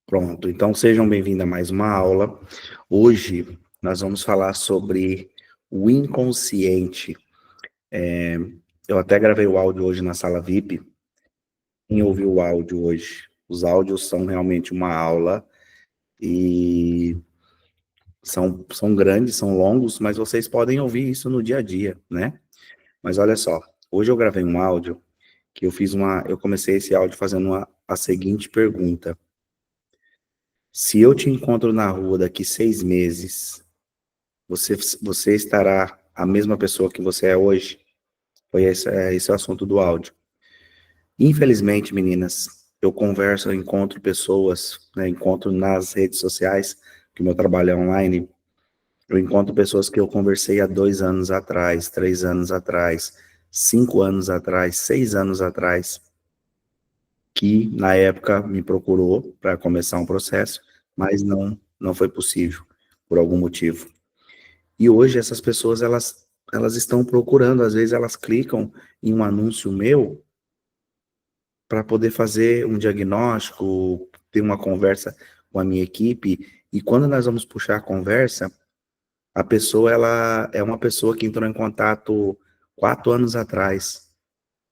Pronto, então sejam bem-vindos a mais uma aula. Hoje nós vamos falar sobre o inconsciente. Eu até gravei o áudio hoje na sala VIP. Quem ouviu o áudio hoje? Os áudios são realmente uma aula e são grandes, são longos, mas vocês podem ouvir isso no dia a dia, né? Mas olha só, hoje eu gravei um áudio que eu comecei esse áudio fazendo a seguinte pergunta: se eu te encontro na rua daqui 6 meses, você estará a mesma pessoa que você é hoje? Foi esse é o assunto do áudio. Infelizmente, meninas, eu encontro pessoas, né, encontro nas redes sociais, que o meu trabalho é online, eu encontro pessoas que eu conversei há 2 anos atrás, 3 anos atrás, 5 anos atrás, 6 anos atrás, que na época me procurou para começar um processo, mas não foi possível, por algum motivo. E hoje essas pessoas, elas estão procurando, às vezes elas clicam em um anúncio meu para poder fazer um diagnóstico, ter uma conversa com a minha equipe, e quando nós vamos puxar a conversa, a pessoa, ela é uma pessoa que entrou em contato 4 anos atrás,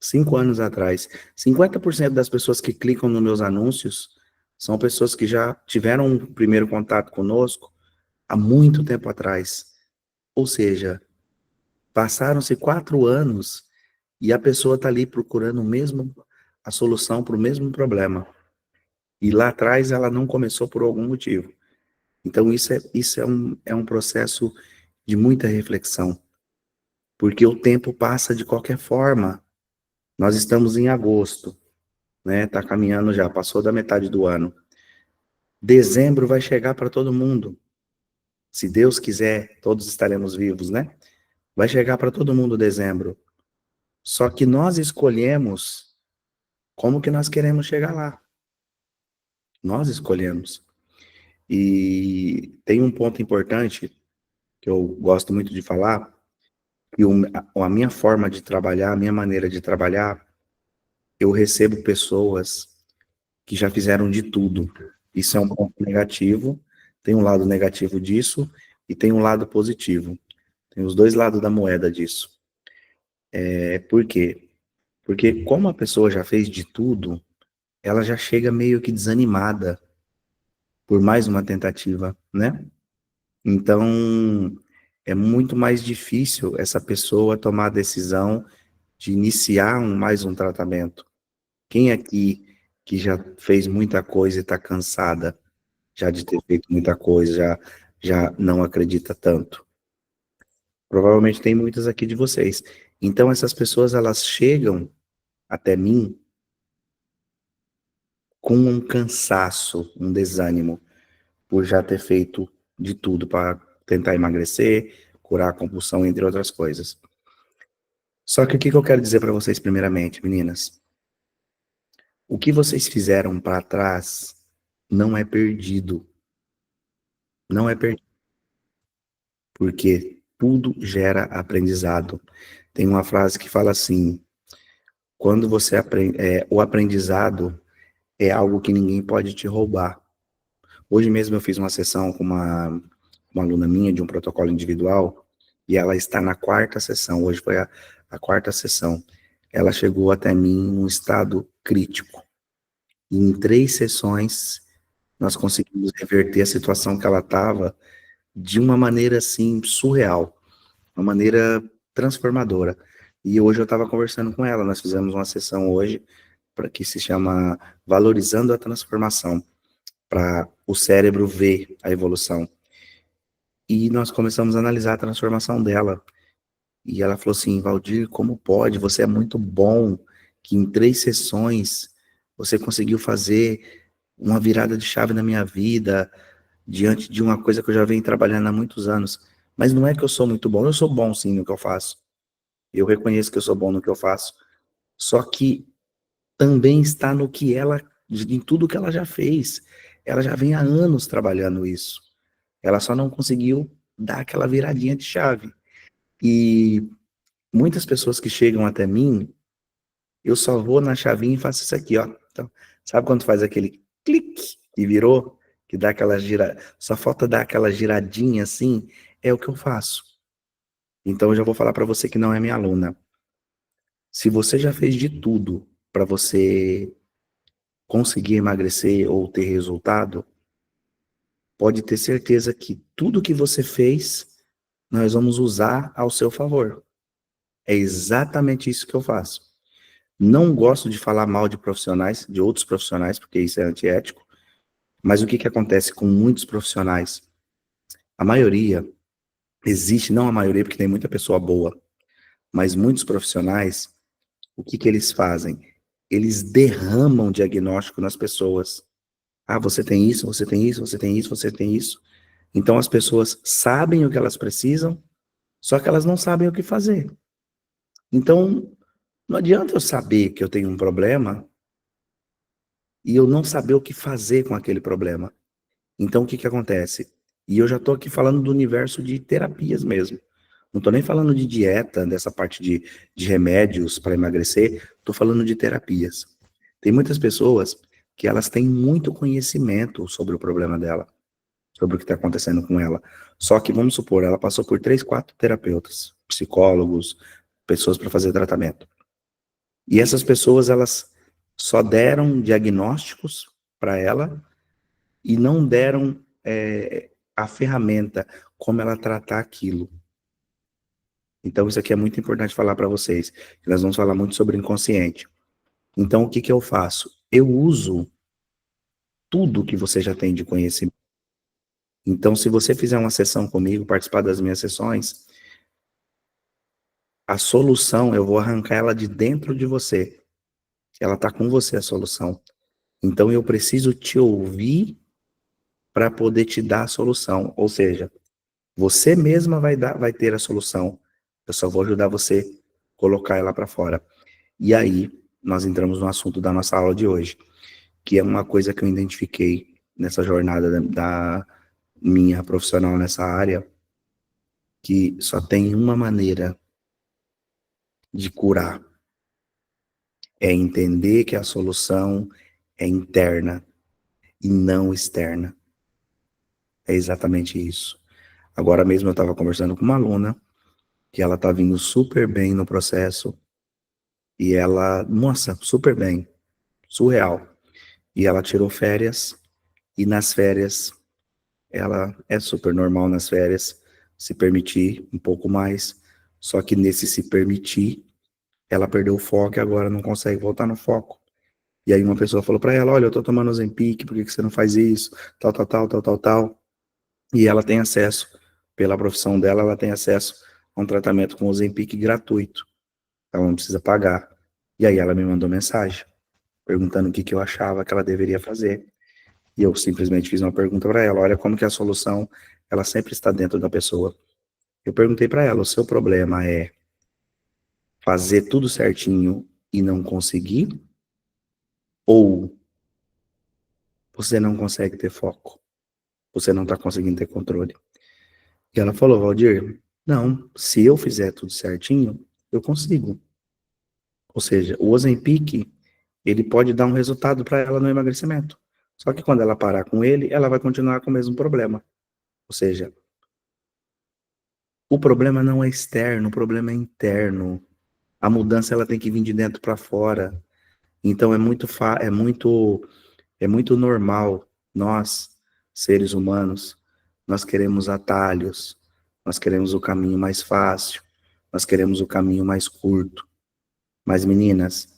5 anos atrás. 50% das pessoas que clicam nos meus anúncios são pessoas que já tiveram um primeiro contato conosco há muito tempo atrás. Ou seja, passaram-se 4 anos e a pessoa está ali procurando a solução para o mesmo problema. E lá atrás ela não começou por algum motivo. Então isso é um processo de muita reflexão, porque o tempo passa de qualquer forma. Nós estamos em agosto, né? Tá caminhando já, passou da metade do ano. Dezembro vai chegar para todo mundo. Se Deus quiser, todos estaremos vivos, né? Vai chegar para todo mundo dezembro. Só que nós escolhemos como que nós queremos chegar lá. Nós escolhemos. E tem um ponto importante que eu gosto muito de falar, que a minha forma de trabalhar, a minha maneira de trabalhar, eu recebo pessoas que já fizeram de tudo. Isso é um ponto negativo, tem um lado negativo disso e tem um lado positivo. Tem os dois lados da moeda disso. Por quê? Porque como a pessoa já fez de tudo, ela já chega meio que desanimada por mais uma tentativa, né? Então, é muito mais difícil essa pessoa tomar a decisão de iniciar mais um tratamento. Quem aqui que já fez muita coisa e está cansada já de ter feito muita coisa, já não acredita tanto? Provavelmente tem muitas aqui de vocês. Então, essas pessoas, elas chegam até mim com um cansaço, um desânimo, por já ter feito de tudo para tentar emagrecer, curar a compulsão, entre outras coisas. Só que o que eu quero dizer para vocês primeiramente, meninas? O que vocês fizeram para trás não é perdido. Não é perdido, porque tudo gera aprendizado. Tem uma frase que fala assim: quando você aprende, o aprendizado é algo que ninguém pode te roubar. Hoje mesmo eu fiz uma sessão com uma aluna minha de um protocolo individual, e ela está na quarta sessão. Hoje foi a quarta sessão. Ela chegou até mim num estado crítico. E em 3 sessões, nós conseguimos reverter a situação que ela estava de uma maneira, assim, surreal, uma maneira transformadora. E hoje eu estava conversando com ela, nós fizemos uma sessão hoje, para que se chama Valorizando a Transformação, para o cérebro ver a evolução. E nós começamos a analisar a transformação dela. E ela falou assim: Valdir, como pode? Você é muito bom, que em 3 sessões você conseguiu fazer uma virada de chave na minha vida, diante de uma coisa que eu já venho trabalhando há muitos anos. Mas não é que eu sou muito bom, eu sou bom sim no que eu faço. Eu reconheço que eu sou bom no que eu faço. Só que também está no que ela, em tudo que ela já fez. Ela já vem há anos trabalhando isso. Ela só não conseguiu dar aquela viradinha de chave. E muitas pessoas que chegam até mim, eu só vou na chavinha e faço isso aqui, ó. Então, sabe quando faz aquele clique? que virou, que dá aquela só falta dar aquela giradinha assim, é o que eu faço. Então eu já vou falar para você que não é minha aluna. Se você já fez de tudo para você conseguir emagrecer ou ter resultado, pode ter certeza que tudo que você fez, nós vamos usar ao seu favor. É exatamente isso que eu faço. Não gosto de falar mal de profissionais, de outros profissionais, porque isso é antiético, mas o que que acontece com muitos profissionais? A maioria, existe, não a maioria, porque tem muita pessoa boa, mas muitos profissionais, o que que eles fazem? Eles derramam diagnóstico nas pessoas. Ah, você tem isso, você tem isso, você tem isso, você tem isso. Então as pessoas sabem o que elas precisam, só que elas não sabem o que fazer. Então, não adianta eu saber que eu tenho um problema e eu não saber o que fazer com aquele problema. Então, o que que acontece? E eu já estou aqui falando do universo de terapias mesmo. Não estou nem falando de dieta, dessa parte de remédios para emagrecer, estou falando de terapias. Tem muitas pessoas que elas têm muito conhecimento sobre o problema dela, sobre o que está acontecendo com ela. Só que, vamos supor, ela passou por 3, 4 terapeutas, psicólogos, pessoas para fazer tratamento. E essas pessoas, elas só deram diagnósticos para ela e não deram a ferramenta, como ela tratar aquilo. Então, isso aqui é muito importante falar para vocês, que nós vamos falar muito sobre inconsciente. Então, o que que eu faço? Eu uso tudo que você já tem de conhecimento. Então, se você fizer uma sessão comigo, participar das minhas sessões, a solução, eu vou arrancar ela de dentro de você. Ela está com você, a solução. Então, eu preciso te ouvir para poder te dar a solução. Ou seja, você mesma vai ter a solução. Eu só vou ajudar você a colocar ela para fora. E aí, nós entramos no assunto da nossa aula de hoje, que é uma coisa que eu identifiquei nessa jornada da minha profissional nessa área, que só tem uma maneira de curar, é entender que a solução é interna e não externa. É exatamente isso. Agora mesmo eu estava conversando com uma aluna, que ela está vindo super bem no processo, e ela, nossa, super bem, surreal. E ela tirou férias, e nas férias, ela é super normal nas férias, se permitir um pouco mais, só que nesse se permitir, ela perdeu o foco e agora não consegue voltar no foco. E aí uma pessoa falou para ela, olha, eu tô tomando Ozempic, por que que você não faz isso? Tal, tal, tal, tal, tal, tal. E ela tem acesso, pela profissão dela, ela tem acesso a um tratamento com Ozempic gratuito. Ela não precisa pagar. E aí ela me mandou mensagem, perguntando o que que eu achava que ela deveria fazer. E eu simplesmente fiz uma pergunta para ela, olha como que a solução, ela sempre está dentro da pessoa. Eu perguntei para ela, o seu problema é fazer tudo certinho e não conseguir? Ou você não consegue ter foco? Você não está conseguindo ter controle? E ela falou, Valdir, não, se eu fizer tudo certinho, eu consigo. Ou seja, o Ozempic, ele pode dar um resultado para ela no emagrecimento. Só que quando ela parar com ele, ela vai continuar com o mesmo problema. Ou seja, o problema não é externo, o problema é interno. A mudança ela tem que vir de dentro para fora. Então é muito normal nós, seres humanos, nós queremos atalhos, nós queremos o caminho mais fácil, nós queremos o caminho mais curto. Mas meninas,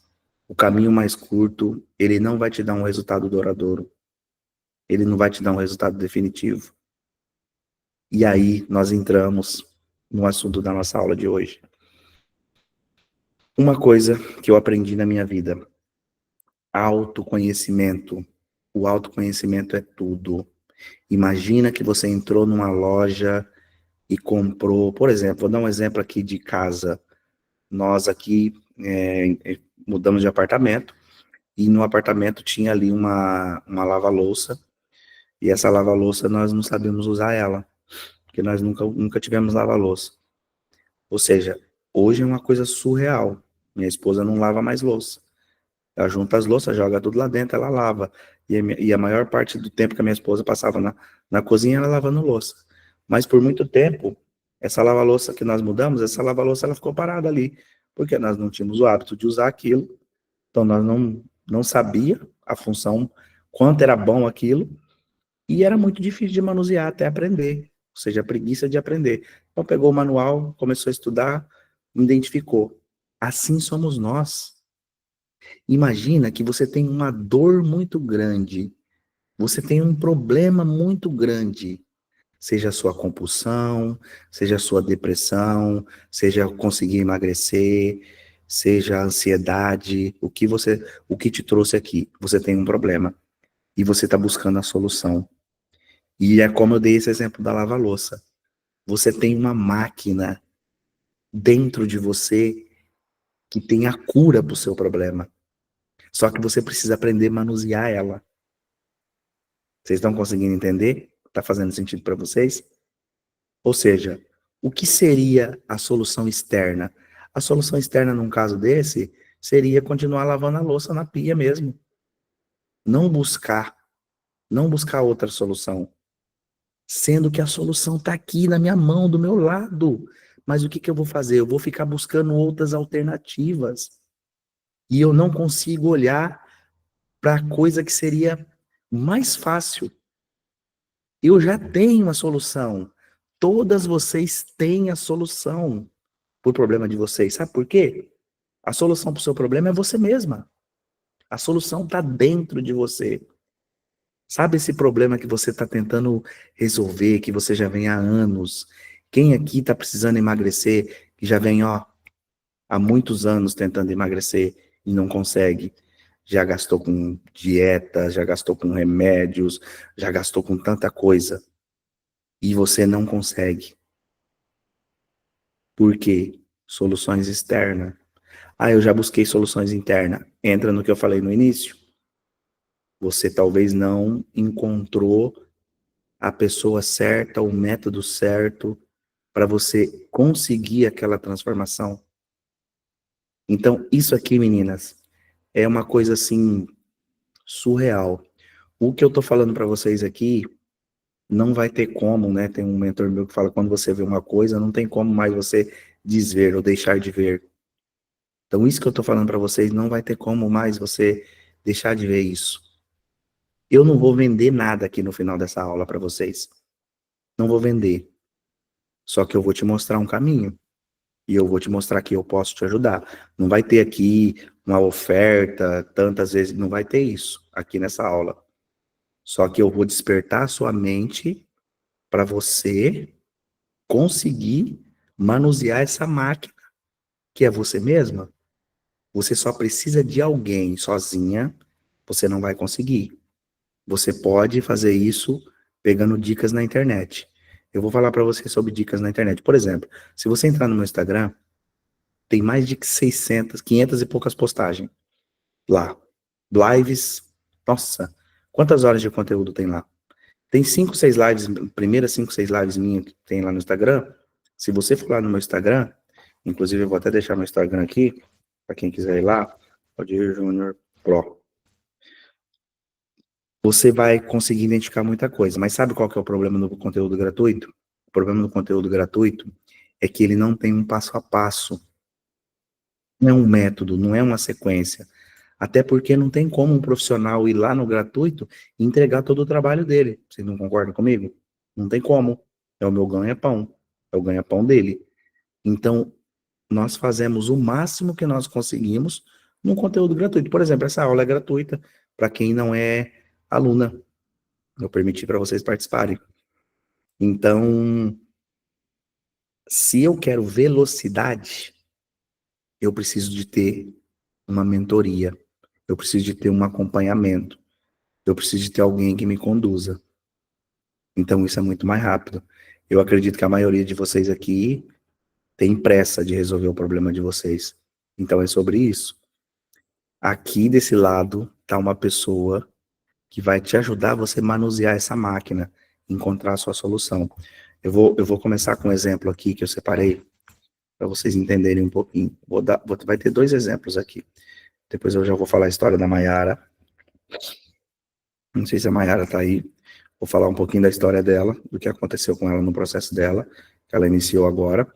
o caminho mais curto, ele não vai te dar um resultado duradouro. Ele não vai te dar um resultado definitivo. E aí nós entramos no assunto da nossa aula de hoje. Uma coisa que eu aprendi na minha vida, autoconhecimento. O autoconhecimento é tudo. Imagina que você entrou numa loja e comprou, por exemplo, vou dar um exemplo aqui de casa. Nós aqui mudamos de apartamento e no apartamento tinha ali uma lava-louça e essa lava-louça nós não sabíamos usar ela, porque nós nunca tivemos lava-louça. Ou seja, hoje é uma coisa surreal. Minha esposa não lava mais louça. Ela junta as louças, joga tudo lá dentro, ela lava. E a maior parte do tempo que a minha esposa passava na cozinha, ela lavando louça. Mas por muito tempo, essa lava-louça que nós mudamos, essa lava-louça ela ficou parada ali, porque nós não tínhamos o hábito de usar aquilo, então nós não sabia a função, quanto era bom aquilo, e era muito difícil de manusear até aprender, ou seja, a preguiça de aprender. Então pegou o manual, começou a estudar, identificou. Assim somos nós. Imagina que você tem uma dor muito grande, você tem um problema muito grande, seja a sua compulsão, seja a sua depressão, seja conseguir emagrecer, seja a ansiedade, o que te trouxe aqui? Você tem um problema e você está buscando a solução. E é como eu dei esse exemplo da lava-louça. Você tem uma máquina dentro de você que tem a cura para o seu problema. Só que você precisa aprender a manusear ela. Vocês estão conseguindo entender? Está fazendo sentido para vocês? Ou seja, o que seria a solução externa? A solução externa, num caso desse, seria continuar lavando a louça na pia mesmo. Não buscar, não buscar outra solução. Sendo que a solução está aqui na minha mão, do meu lado. Mas o que que eu vou fazer? Eu vou ficar buscando outras alternativas. E eu não consigo olhar para a coisa que seria mais fácil. Eu já tenho a solução. Todas vocês têm a solução para o problema de vocês. Sabe por quê? A solução para o seu problema é você mesma. A solução está dentro de você. Sabe esse problema que você está tentando resolver, que você já vem há anos? Quem aqui está precisando emagrecer, que já vem, ó, há muitos anos tentando emagrecer e não consegue? Já gastou com dieta, já gastou com remédios, já gastou com tanta coisa. E você não consegue. Por quê? Soluções externas. Ah, eu já busquei soluções internas. Entra no que eu falei no início. Você talvez não encontrou a pessoa certa, o método certo para você conseguir aquela transformação. Então, isso aqui, meninas, é uma coisa assim surreal. O que eu tô falando para vocês aqui não vai ter como, né? Tem um mentor meu que fala, quando você vê uma coisa, não tem como mais você desver ou deixar de ver. Então, isso que eu tô falando para vocês, não vai ter como mais você deixar de ver isso. Eu não vou vender nada aqui no final dessa aula para vocês. Não vou vender. Só que eu vou te mostrar um caminho. E eu vou te mostrar que eu posso te ajudar. Não vai ter aqui uma oferta, tantas vezes, não vai ter isso aqui nessa aula. Só que eu vou despertar a sua mente para você conseguir manusear essa máquina, que é você mesma. Você só precisa de alguém sozinha, você não vai conseguir. Você pode fazer isso pegando dicas na internet. Eu vou falar para você sobre dicas na internet. Por exemplo, se você entrar no meu Instagram, tem mais de 600, 500 e poucas postagens lá. Lives, nossa, quantas horas de conteúdo tem lá? Tem 5, 6 lives, primeiras 5, 6 lives minhas que tem lá no Instagram. Se você for lá no meu Instagram, inclusive eu vou até deixar meu Instagram aqui, para quem quiser ir lá, Odir Júnior Pro. Você vai conseguir identificar muita coisa, mas sabe qual que é o problema do conteúdo gratuito? O problema do conteúdo gratuito é que ele não tem um passo a passo. Não é um método, não é uma sequência. Até porque não tem como um profissional ir lá no gratuito e entregar todo o trabalho dele. Vocês não concordam comigo? Não tem como. É o meu ganha-pão. É o ganha-pão dele. Então, nós fazemos o máximo que nós conseguimos num conteúdo gratuito. Por exemplo, essa aula é gratuita para quem não é aluna. Eu permiti para vocês participarem. Então, se eu quero velocidade, eu preciso de ter uma mentoria. Eu preciso de ter um acompanhamento. Eu preciso de ter alguém que me conduza. Então isso é muito mais rápido. Eu acredito que a maioria de vocês aqui tem pressa de resolver o problema de vocês. Então é sobre isso. Aqui desse lado tá uma pessoa que vai te ajudar a você manusear essa máquina, encontrar a sua solução. Eu vou começar com um exemplo aqui que eu separei para vocês entenderem um pouquinho. Vai ter 2 exemplos aqui. Depois eu já vou falar a história da Mayara. Não sei se a Mayara está aí. Vou falar um pouquinho da história dela, do que aconteceu com ela no processo dela, que ela iniciou agora.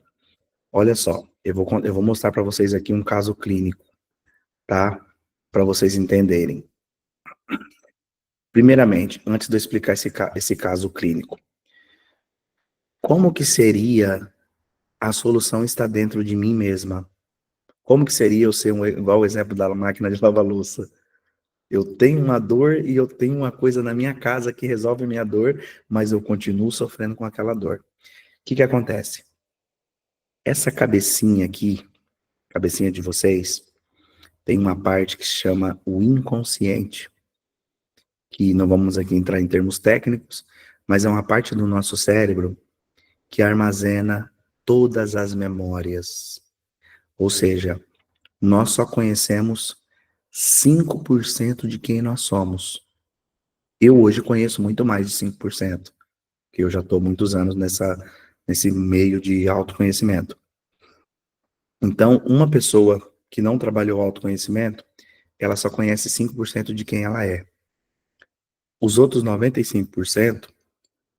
Olha só, eu vou mostrar para vocês aqui um caso clínico, tá? Para vocês entenderem. Primeiramente, antes de eu explicar esse caso clínico, como que seria a solução está dentro de mim mesma? Como que seria eu ser igual o exemplo da máquina de lavar louça? Eu tenho uma dor e eu tenho uma coisa na minha casa que resolve a minha dor, mas eu continuo sofrendo com aquela dor. O que acontece? Essa cabecinha aqui, cabecinha de vocês, tem uma parte que se chama o inconsciente, que não vamos aqui entrar em termos técnicos, mas é uma parte do nosso cérebro que armazena todas as memórias. Ou seja, nós só conhecemos 5% de quem nós somos. Eu hoje conheço muito mais de 5%, porque eu já estou muitos anos nesse meio de autoconhecimento. Então, uma pessoa que não trabalhou autoconhecimento, ela só conhece 5% de quem ela é. Os outros 95%,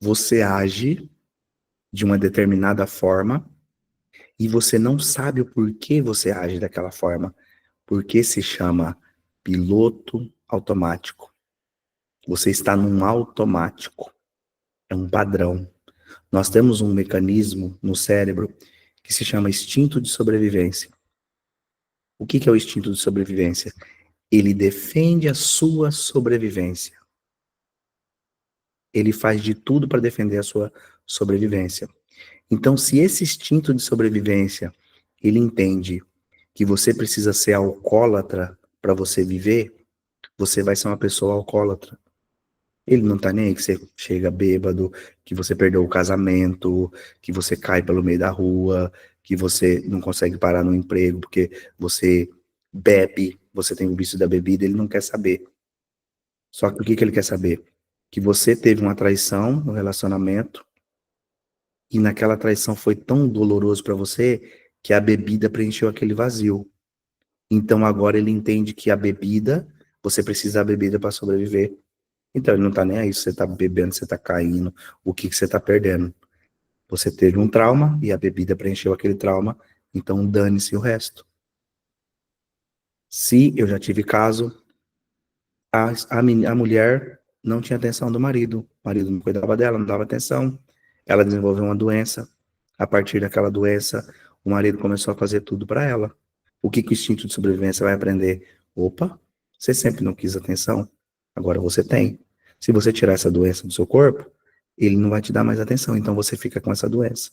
você age de uma determinada forma e você não sabe o porquê você age daquela forma, porque se chama piloto automático. Você está num automático, é um padrão. Nós temos um mecanismo no cérebro que se chama instinto de sobrevivência. O que é o instinto de sobrevivência? Ele defende a sua sobrevivência. Ele faz de tudo para defender a sua sobrevivência. Então, se esse instinto de sobrevivência, ele entende que você precisa ser alcoólatra para você viver, você vai ser uma pessoa alcoólatra. Ele não tá nem aí que você chega bêbado, que você perdeu o casamento, que você cai pelo meio da rua, que você não consegue parar no emprego porque você bebe, você tem o vício da bebida, ele não quer saber. Só que o que ele quer saber? Que você teve uma traição no relacionamento e naquela traição foi tão doloroso para você que a bebida preencheu aquele vazio. Então agora ele entende que a bebida, você precisa da bebida para sobreviver. Então ele não tá nem aí se você tá bebendo, se você tá caindo, o que você tá perdendo. Você teve um trauma e a bebida preencheu aquele trauma, então dane-se o resto. Se eu já tive caso, a mulher não tinha atenção do marido, o marido não cuidava dela, não dava atenção, ela desenvolveu uma doença, a partir daquela doença, o marido começou a fazer tudo para ela. O que o instinto de sobrevivência vai aprender? Opa, você sempre não quis atenção, agora você tem. Se você tirar essa doença do seu corpo, ele não vai te dar mais atenção, então você fica com essa doença.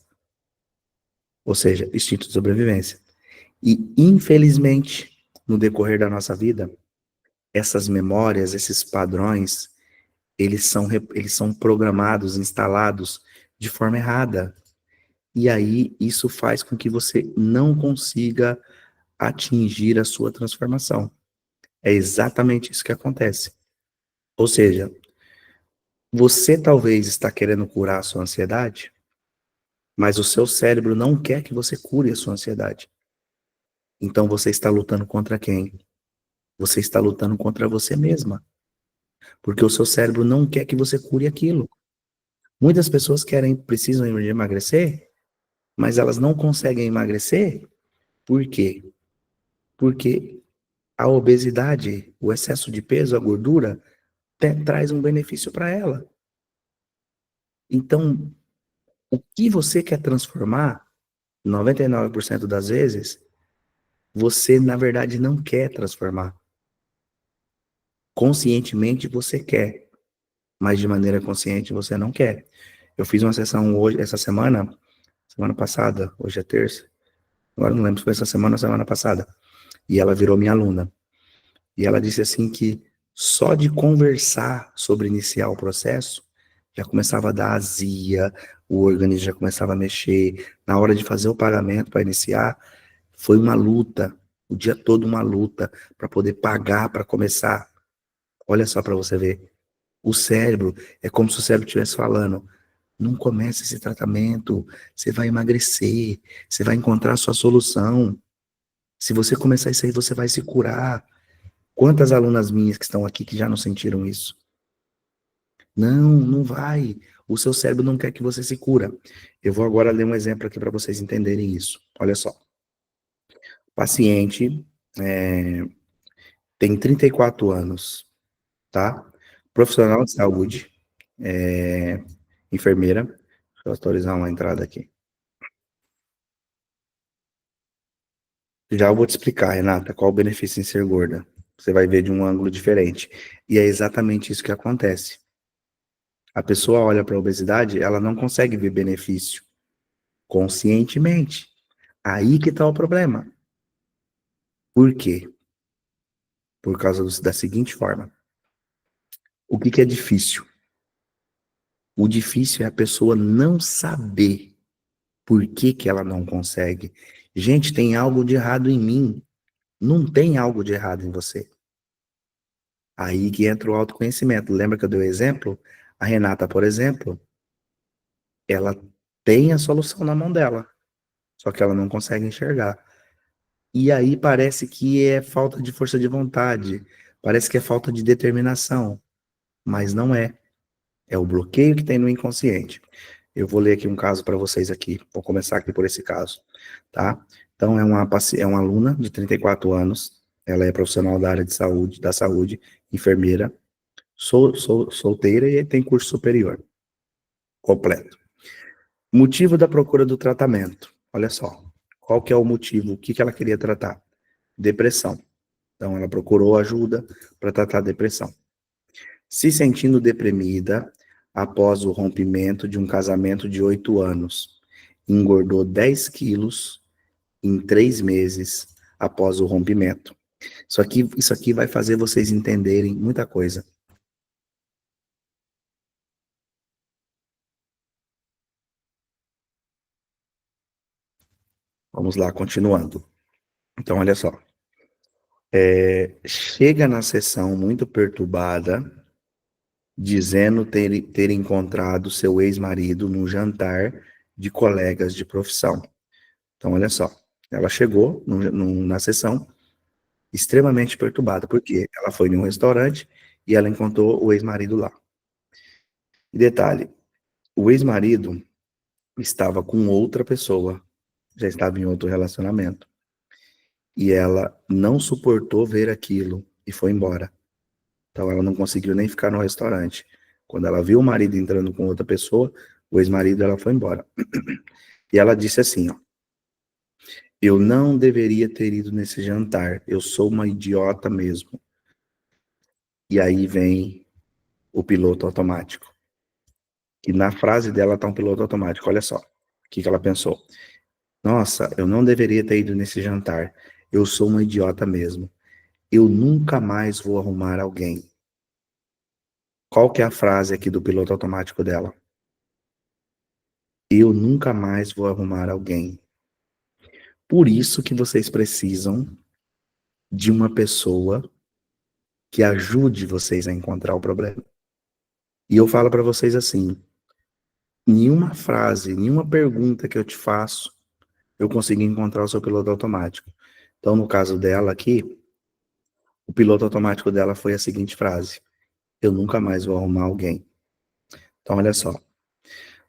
Ou seja, instinto de sobrevivência. E, infelizmente, no decorrer da nossa vida, essas memórias, esses padrões, eles são programados, instalados de forma errada. E aí, isso faz com que você não consiga atingir a sua transformação. É exatamente isso que acontece. Ou seja, você talvez está querendo curar a sua ansiedade, mas o seu cérebro não quer que você cure a sua ansiedade. Então você está lutando contra quem? Você está lutando contra você mesma. Porque o seu cérebro não quer que você cure aquilo. Muitas pessoas precisam emagrecer, mas elas não conseguem emagrecer. Por quê? Porque a obesidade, o excesso de peso, a gordura, traz um benefício para ela. Então, o que você quer transformar, 99% das vezes, você, na verdade, não quer transformar. Conscientemente você quer, mas de maneira consciente você não quer. Eu fiz uma sessão hoje, essa semana passada, hoje é terça, agora não lembro se foi essa semana ou semana passada, e ela virou minha aluna. E ela disse assim que só de conversar sobre iniciar o processo, já começava a dar azia, o organismo já começava a mexer. Na hora de fazer o pagamento para iniciar, foi uma luta, o dia todo uma luta para poder pagar, para começar. Olha só para você ver. O cérebro, é como se o cérebro estivesse falando, não comece esse tratamento, você vai emagrecer, você vai encontrar a sua solução. Se você começar isso aí, você vai se curar. Quantas alunas minhas que estão aqui que já não sentiram isso? Não, não vai. O seu cérebro não quer que você se cura. Eu vou agora ler um exemplo aqui para vocês entenderem isso. Olha só. Paciente tem 34 anos, tá? Profissional de saúde, enfermeira. Deixa eu autorizar uma entrada aqui. Já eu vou te explicar, Renata, qual o benefício em ser gorda. Você vai ver de um ângulo diferente. E é exatamente isso que acontece. A pessoa olha para a obesidade, ela não consegue ver benefício conscientemente. Aí que está o problema. Por quê? Por causa da seguinte forma. O que que é difícil? O difícil é a pessoa não saber por que que ela não consegue. Gente, tem algo de errado em mim. Não tem algo de errado em você. Aí que entra o autoconhecimento. Lembra que eu dei o exemplo? A Renata, por exemplo, ela tem a solução na mão dela, só que ela não consegue enxergar. E aí parece que é falta de força de vontade, parece que é falta de determinação, mas não é. É o bloqueio que tem no inconsciente. Eu vou ler aqui um caso para vocês aqui. Vou começar aqui por esse caso, tá? Então é uma aluna de 34 anos, ela é profissional da área de saúde, da saúde, enfermeira, solteira e tem curso superior completo. Motivo da procura do tratamento. Olha só. Qual que é o motivo? O que que ela queria tratar? Depressão. Então, ela procurou ajuda para tratar a depressão. Se sentindo deprimida após o rompimento de um casamento de 8 anos. Engordou 10 quilos em 3 meses após o rompimento. Isso aqui vai fazer vocês entenderem muita coisa. Vamos lá, continuando. Então, olha só. Chega na sessão muito perturbada, dizendo ter encontrado seu ex-marido num jantar de colegas de profissão. Então, olha só, ela chegou na sessão extremamente perturbada, porque ela foi em um restaurante e ela encontrou o ex-marido lá. E detalhe, o ex-marido estava com outra pessoa, já estava em outro relacionamento. E ela não suportou ver aquilo e foi embora. Então ela não conseguiu nem ficar no restaurante. Quando ela viu o marido entrando com outra pessoa, o ex-marido, ela foi embora. E ela disse assim, ó, eu não deveria ter ido nesse jantar, eu sou uma idiota mesmo. E aí vem o piloto automático. E na frase dela tá um piloto automático, olha só. O que que ela pensou? Nossa, eu não deveria ter ido nesse jantar, eu sou uma idiota mesmo. Eu nunca mais vou arrumar alguém. Qual que é a frase aqui do piloto automático dela? Eu nunca mais vou arrumar alguém. Por isso que vocês precisam de uma pessoa que ajude vocês a encontrar o problema. E eu falo para vocês assim, nenhuma frase, nenhuma pergunta que eu te faço, eu consigo encontrar o seu piloto automático. Então, no caso dela aqui, o piloto automático dela foi a seguinte frase: eu nunca mais vou arrumar alguém. Então, olha só.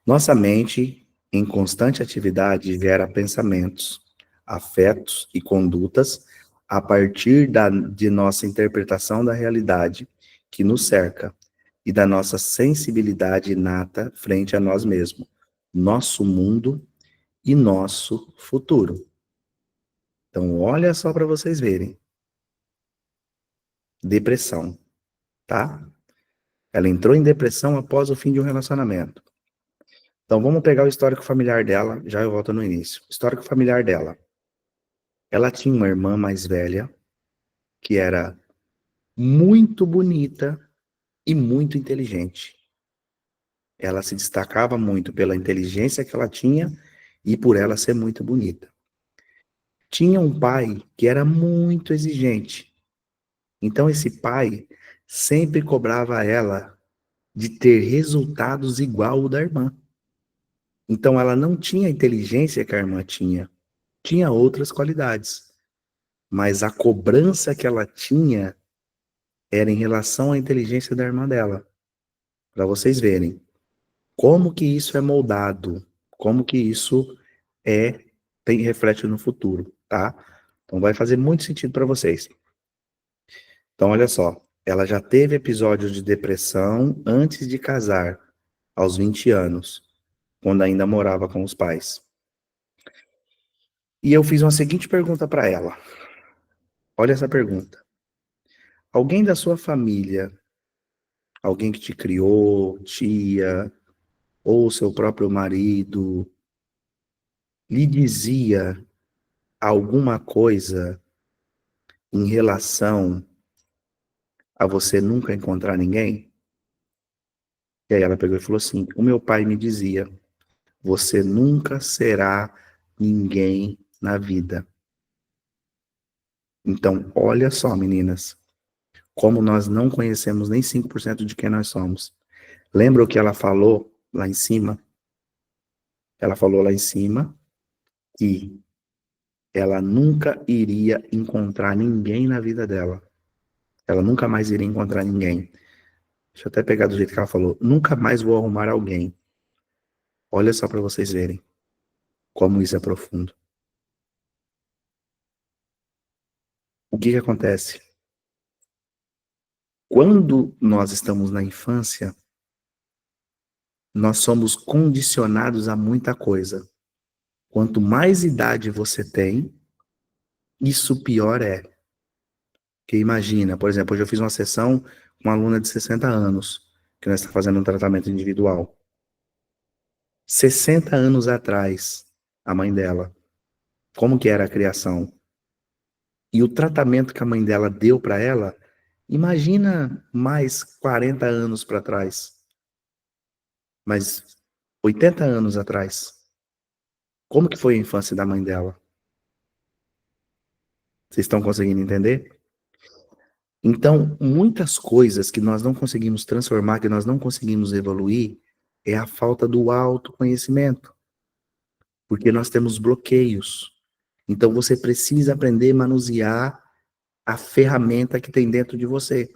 Nossa mente, em constante atividade, gera pensamentos, afetos e condutas a partir de nossa interpretação da realidade que nos cerca e da nossa sensibilidade inata frente a nós mesmos, nosso mundo e nosso futuro. Então, olha só para vocês verem. Depressão, tá? Ela entrou em depressão após o fim de um relacionamento. Então, vamos pegar o histórico familiar dela, já eu volto no início. Histórico familiar dela. Ela tinha uma irmã mais velha, que era muito bonita e muito inteligente. Ela se destacava muito pela inteligência que ela tinha e por ela ser muito bonita. Tinha um pai que era muito exigente. Então, esse pai sempre cobrava ela de ter resultados igual o da irmã. Então, ela não tinha a inteligência que a irmã tinha. Tinha outras qualidades. Mas a cobrança que ela tinha era em relação à inteligência da irmã dela, para vocês verem como que isso é moldado, como que isso é tem reflete no futuro, tá? Então vai fazer muito sentido para vocês. Então olha só, ela já teve episódios de depressão antes de casar, aos 20 anos, quando ainda morava com os pais. E eu fiz uma seguinte pergunta para ela. Olha essa pergunta. Alguém da sua família, alguém que te criou, tia, ou seu próprio marido, lhe dizia alguma coisa em relação a você nunca encontrar ninguém? E aí ela pegou e falou assim: o meu pai me dizia, você nunca será ninguém na vida. Então, olha só, meninas, como nós não conhecemos nem 5% de quem nós somos. Lembra o que ela falou lá em cima? Ela falou lá em cima que ela nunca iria encontrar ninguém na vida dela. Ela nunca mais iria encontrar ninguém. Deixa eu até pegar do jeito que ela falou. Nunca mais vou arrumar alguém. Olha só para vocês verem como isso é profundo. O que que acontece? Quando nós estamos na infância, nós somos condicionados a muita coisa. Quanto mais idade você tem, isso pior é. Porque imagina, por exemplo, hoje eu fiz uma sessão com uma aluna de 60 anos, que nós estamos fazendo um tratamento individual. 60 anos atrás, a mãe dela, como que era a criação? E o tratamento que a mãe dela deu para ela, imagina mais 40 anos para trás, mais 80 anos atrás. Como que foi a infância da mãe dela? Vocês estão conseguindo entender? Então, muitas coisas que nós não conseguimos transformar, que nós não conseguimos evoluir, é a falta do autoconhecimento, porque nós temos bloqueios. Então, você precisa aprender a manusear a ferramenta que tem dentro de você.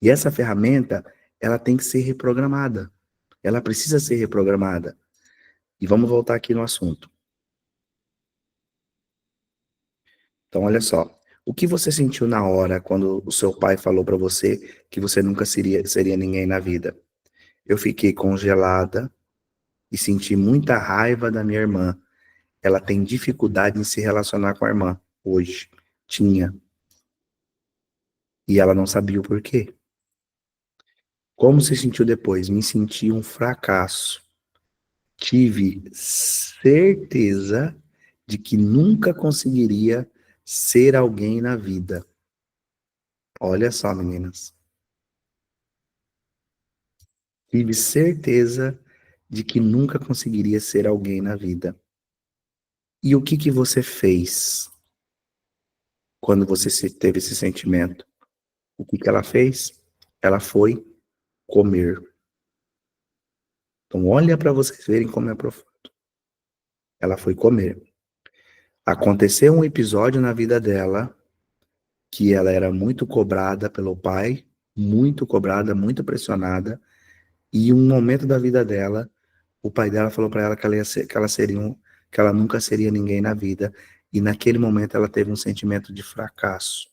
E essa ferramenta, ela tem que ser reprogramada. Ela precisa ser reprogramada. E vamos voltar aqui no assunto. Então, olha só. O que você sentiu na hora quando o seu pai falou para você que você nunca seria ninguém na vida? Eu fiquei congelada e senti muita raiva da minha irmã. Ela tem dificuldade em se relacionar com a irmã hoje. Tinha. E ela não sabia o porquê. Como se sentiu depois? Me senti um fracasso. Tive certeza de que nunca conseguiria ser alguém na vida. Olha só, meninas. Tive certeza de que nunca conseguiria ser alguém na vida. E o que que você fez quando você teve esse sentimento? O que que ela fez? Ela foi comer. Então, olha para vocês verem como é profundo. Ela foi comer. Aconteceu um episódio na vida dela que ela era muito cobrada pelo pai, muito cobrada, muito pressionada, e um momento da vida dela, o pai dela falou para ela que ela ia ser, que ela nunca seria ninguém na vida, e naquele momento ela teve um sentimento de fracasso.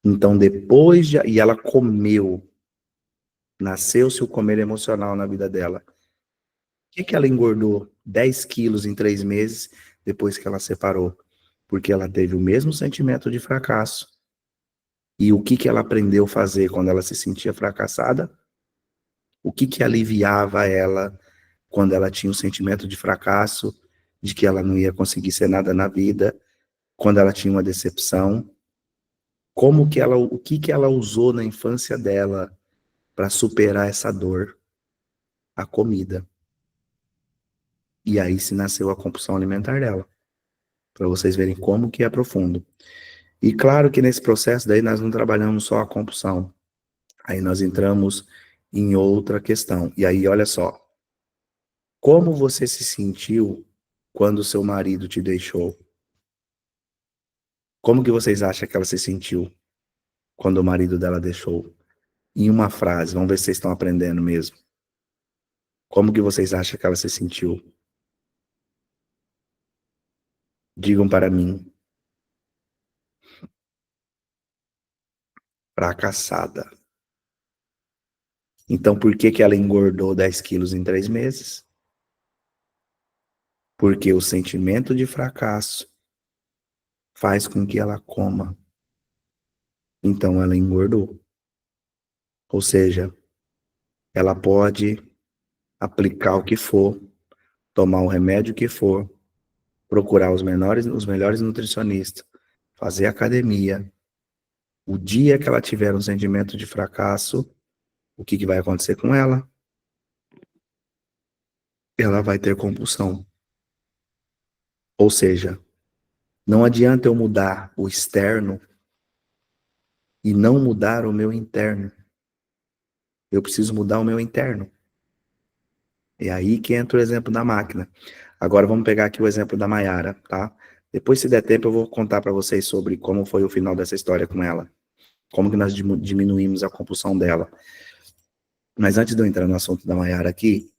Então e ela comeu, nasceu-se o comer emocional na vida dela. Que ela engordou 10 quilos em 3 meses depois que ela separou? Porque ela teve o mesmo sentimento de fracasso. E o que ela aprendeu a fazer quando ela se sentia fracassada? O que aliviava ela quando ela tinha um sentimento de fracasso, de que ela não ia conseguir ser nada na vida, quando ela tinha uma decepção? O que ela usou na infância dela para superar essa dor? A comida. E aí se nasceu a compulsão alimentar dela, para vocês verem como que é profundo. E claro que nesse processo daí nós não trabalhamos só a compulsão. Aí nós entramos em outra questão. E aí, olha só. Como você se sentiu quando seu marido te deixou? Como que vocês acham que ela se sentiu quando o marido dela deixou? Em uma frase, vamos ver se vocês estão aprendendo mesmo. Como que vocês acham que ela se sentiu? Digam para mim. Fracassada. Então, por que que ela engordou 10 quilos em 3 meses? Porque o sentimento de fracasso faz com que ela coma. Então, ela engordou. Ou seja, ela pode aplicar o que for, tomar o remédio que for, procurar os melhores nutricionistas, fazer academia. O dia que ela tiver um sentimento de fracasso, o que que vai acontecer com ela? Ela vai ter compulsão. Ou seja, não adianta eu mudar o externo e não mudar o meu interno. Eu preciso mudar o meu interno. É aí que entra o exemplo da máquina. Agora vamos pegar aqui o exemplo da Maiara, tá? Depois, se der tempo, eu vou contar para vocês sobre como foi o final dessa história com ela. Como que nós diminuímos a compulsão dela. Mas antes de eu entrar no assunto da Maiara aqui,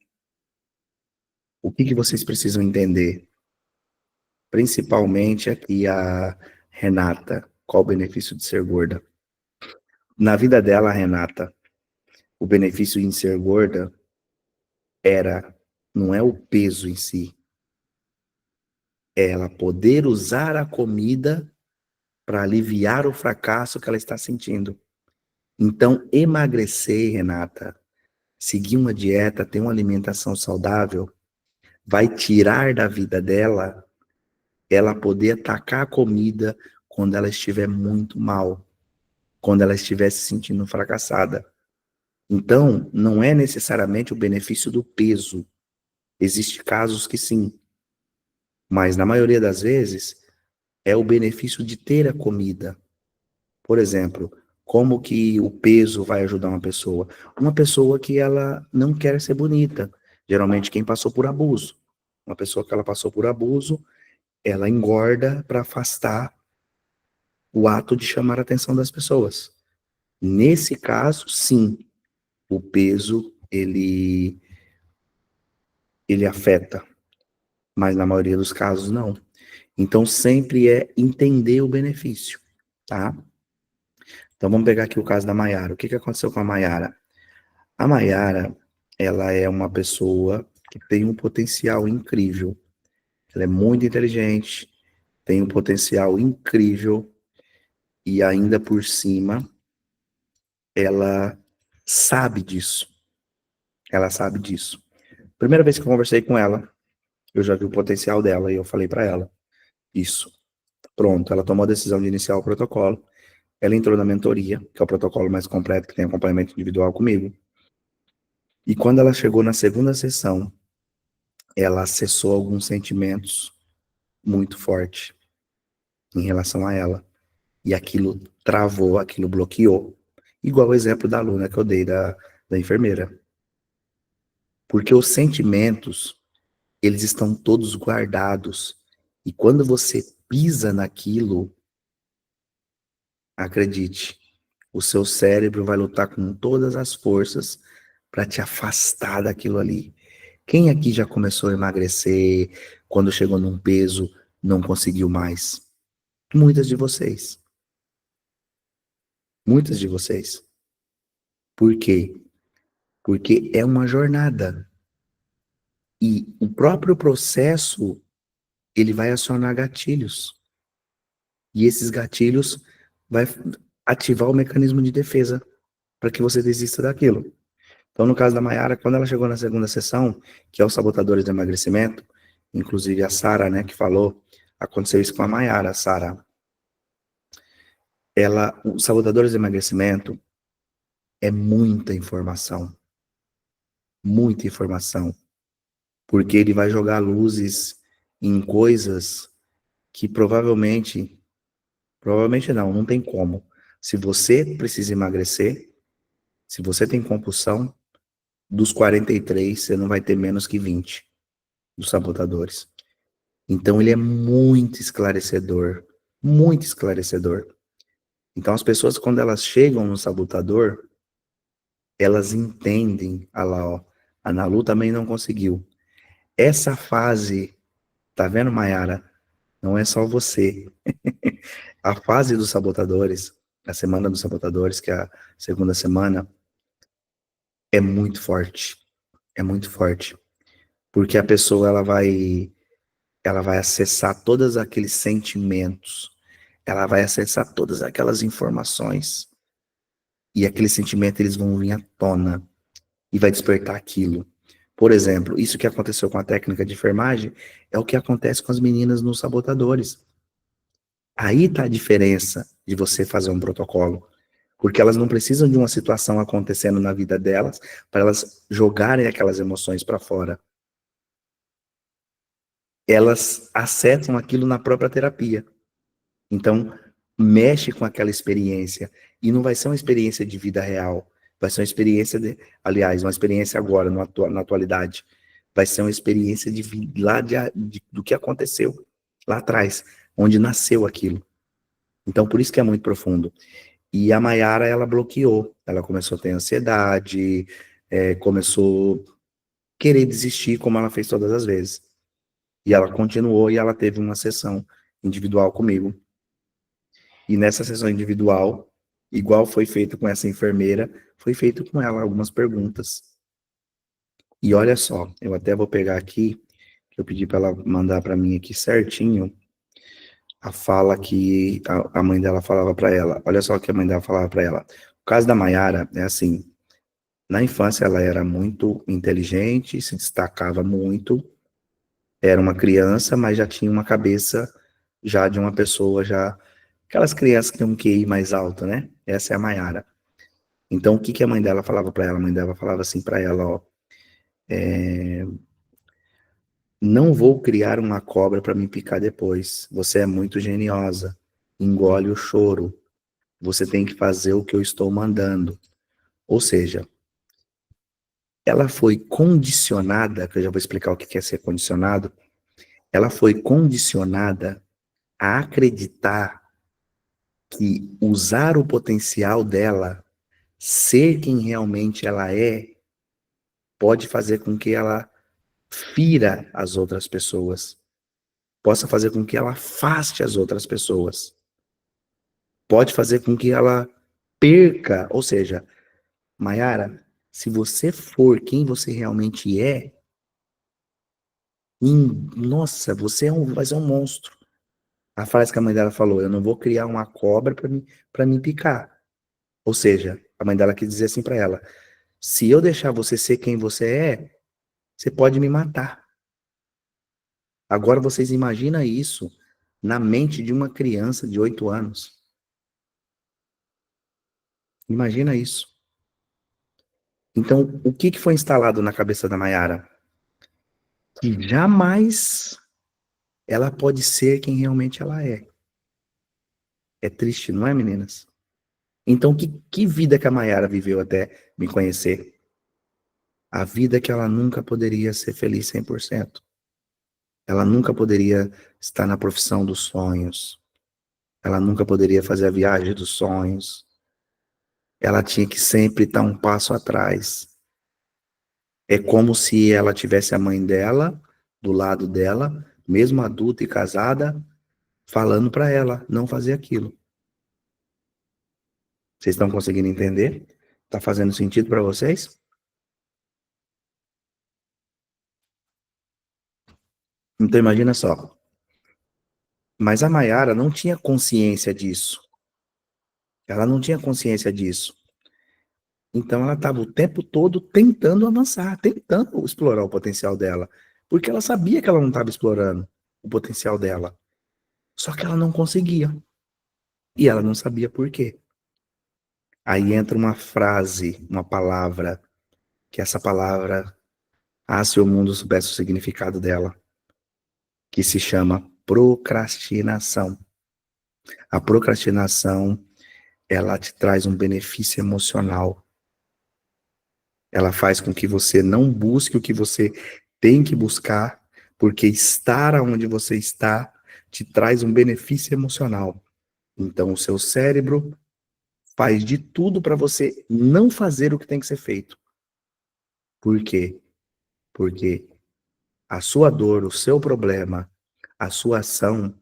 o que que vocês precisam entender? Principalmente aqui a Renata. Qual o benefício de ser gorda? Na vida dela, a Renata, o benefício em ser gorda não é o peso em si, é ela poder usar a comida para aliviar o fracasso que ela está sentindo. Então, emagrecer, Renata, seguir uma dieta, ter uma alimentação saudável, vai tirar da vida dela ela poder atacar a comida quando ela estiver muito mal, quando ela estiver se sentindo fracassada. Então, não é necessariamente o benefício do peso. Existem casos que sim, mas na maioria das vezes é o benefício de ter a comida. Por exemplo, como que o peso vai ajudar uma pessoa? Uma pessoa que ela não quer ser bonita, geralmente quem passou por abuso. Uma pessoa que ela passou por abuso, ela engorda para afastar o ato de chamar a atenção das pessoas. Nesse caso, sim, o peso ele afeta, mas na maioria dos casos não. Então sempre é entender o benefício, tá? Então vamos pegar aqui o caso da Maiara. O que que aconteceu com a Maiara? A Maiara, ela é uma pessoa que tem um potencial incrível. Ela é muito inteligente, tem um potencial incrível e ainda por cima ela sabe disso. Ela sabe disso. Primeira vez que eu conversei com ela, eu já vi o potencial dela e eu falei para ela isso. Pronto, ela tomou a decisão de iniciar o protocolo. Ela entrou na mentoria, que é o protocolo mais completo que tem acompanhamento individual comigo. E quando ela chegou na segunda sessão, ela acessou alguns sentimentos muito fortes em relação a ela. E aquilo travou, aquilo bloqueou. Igual o exemplo da aluna que eu dei da enfermeira. Porque os sentimentos, eles estão todos guardados. E quando você pisa naquilo, acredite, o seu cérebro vai lutar com todas as forças para te afastar daquilo ali. Quem aqui já começou a emagrecer, quando chegou num peso, não conseguiu mais? Muitas de vocês. Muitas de vocês. Por quê? Porque é uma jornada. E o próprio processo, ele vai acionar gatilhos. E esses gatilhos vai ativar o mecanismo de defesa para que você desista daquilo. Então, no caso da Maiara, quando ela chegou na segunda sessão, que é os sabotadores do emagrecimento, inclusive a Sara, né, que falou, aconteceu isso com a Maiara, Sara. Os sabotadores do emagrecimento é muita informação, porque ele vai jogar luzes em coisas que provavelmente não tem como. Se você precisa emagrecer, se você tem compulsão, dos 43, você não vai ter menos que 20 dos sabotadores. Então ele é muito esclarecedor, muito esclarecedor. Então as pessoas, quando elas chegam no sabotador, elas entendem, olha lá, ó, a Nalu também não conseguiu. Essa fase, tá vendo, Mayara? Não é só você. A fase dos sabotadores, a semana dos sabotadores, que é a segunda semana, é muito forte. É muito forte. Porque a pessoa, ela vai acessar todos aqueles sentimentos. Ela vai acessar todas aquelas informações. E aqueles sentimentos, eles vão vir à tona. E vai despertar aquilo. Por exemplo, isso que aconteceu com a técnica de enfermagem é o que acontece com as meninas nos sabotadores. Aí está a diferença de você fazer um protocolo. Porque elas não precisam de uma situação acontecendo na vida delas para elas jogarem aquelas emoções para fora. Elas acessam aquilo na própria terapia. Então, mexe com aquela experiência. E não vai ser uma experiência de vida real. Vai ser uma experiência aliás, uma experiência agora, na atualidade. Vai ser uma experiência de lá do que aconteceu lá atrás, onde nasceu aquilo. Então, por isso que é muito profundo. E a Mayara, ela bloqueou. Ela começou a ter ansiedade, começou a querer desistir, como ela fez todas as vezes. E ela continuou e ela teve uma sessão individual comigo. E nessa sessão individual, igual foi feito com essa enfermeira, foi feito com ela algumas perguntas. E olha só, eu até vou pegar aqui, que eu pedi para ela mandar para mim aqui certinho, a fala que a mãe dela falava para ela. Olha só o que a mãe dela falava para ela. O caso da Mayara é assim, na infância ela era muito inteligente, se destacava muito, era uma criança, mas já tinha uma cabeça já de uma pessoa já, aquelas crianças que têm um QI mais alto, né? Essa é a Mayara. Então, o que que a mãe dela falava para ela? A mãe dela falava assim para ela, ó, não vou criar uma cobra para me picar depois. Você é muito geniosa. Engole o choro. Você tem que fazer o que eu estou mandando. Ou seja, ela foi condicionada, que eu já vou explicar o que é ser condicionado, ela foi condicionada a acreditar que usar o potencial dela, ser quem realmente ela é, pode fazer com que ela fira as outras pessoas, possa fazer com que ela afaste as outras pessoas, pode fazer com que ela perca, ou seja, Mayara, se você for quem você realmente é, nossa, você vai ser um monstro. A frase que a mãe dela falou, eu não vou criar uma cobra para me picar. Ou seja, a mãe dela quis dizer assim para ela, se eu deixar você ser quem você é, você pode me matar. Agora vocês imaginam isso na mente de uma criança de 8 anos. Imagina isso. Então, o que foi instalado na cabeça da Mayara? Que jamais ela pode ser quem realmente ela é. É triste, não é, meninas? Então, que vida que a Mayara viveu até me conhecer? A vida que ela nunca poderia ser feliz 100%. Ela nunca poderia estar na profissão dos sonhos. Ela nunca poderia fazer a viagem dos sonhos. Ela tinha que sempre estar um passo atrás. É como se ela tivesse a mãe dela do lado dela, mesmo adulta e casada, falando para ela não fazer aquilo. Vocês estão conseguindo entender? Tá fazendo sentido para vocês? Então imagina só. Mas a Mayara não tinha consciência disso. Ela não tinha consciência disso. Então ela estava o tempo todo tentando avançar, tentando explorar o potencial dela. Porque ela sabia que ela não estava explorando o potencial dela. Só que ela não conseguia. E ela não sabia por quê. Aí entra uma frase, uma palavra, que essa palavra, se o mundo soubesse o significado dela, que se chama procrastinação. A procrastinação, ela te traz um benefício emocional. Ela faz com que você não busque o que você tem que buscar, porque estar onde você está te traz um benefício emocional. Então, o seu cérebro faz de tudo para você não fazer o que tem que ser feito. Por quê? Porque a sua dor, o seu problema, a sua ação,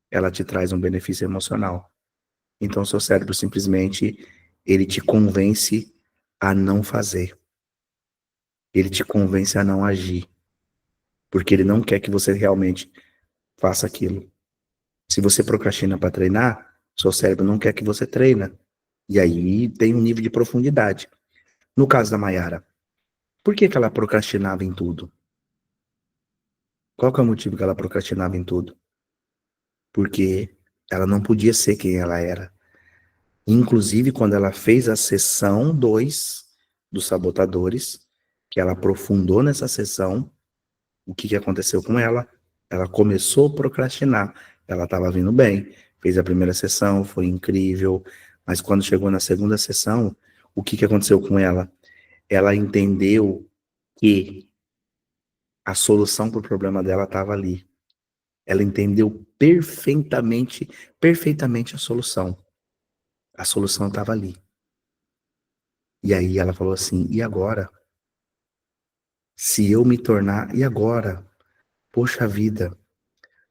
ela te traz um benefício emocional. Então, seu cérebro simplesmente, ele te convence a não fazer. Ele te convence a não agir. Porque ele não quer que você realmente faça aquilo. Se você procrastina para treinar, seu cérebro não quer que você treina. E aí tem um nível de profundidade. No caso da Mayara, por que que ela procrastinava em tudo? Qual que é o motivo que ela procrastinava em tudo? Porque ela não podia ser quem ela era. Inclusive, quando ela fez a sessão 2 dos sabotadores, que ela aprofundou nessa sessão, o que que aconteceu com ela? Ela começou a procrastinar. Ela estava vindo bem, fez a primeira sessão, foi incrível, mas quando chegou na segunda sessão, o que que aconteceu com ela? Ela entendeu que a solução para o problema dela estava ali. Ela entendeu perfeitamente, perfeitamente a solução. A solução estava ali. E aí ela falou assim: e agora? Se eu me tornar, e agora? Poxa vida,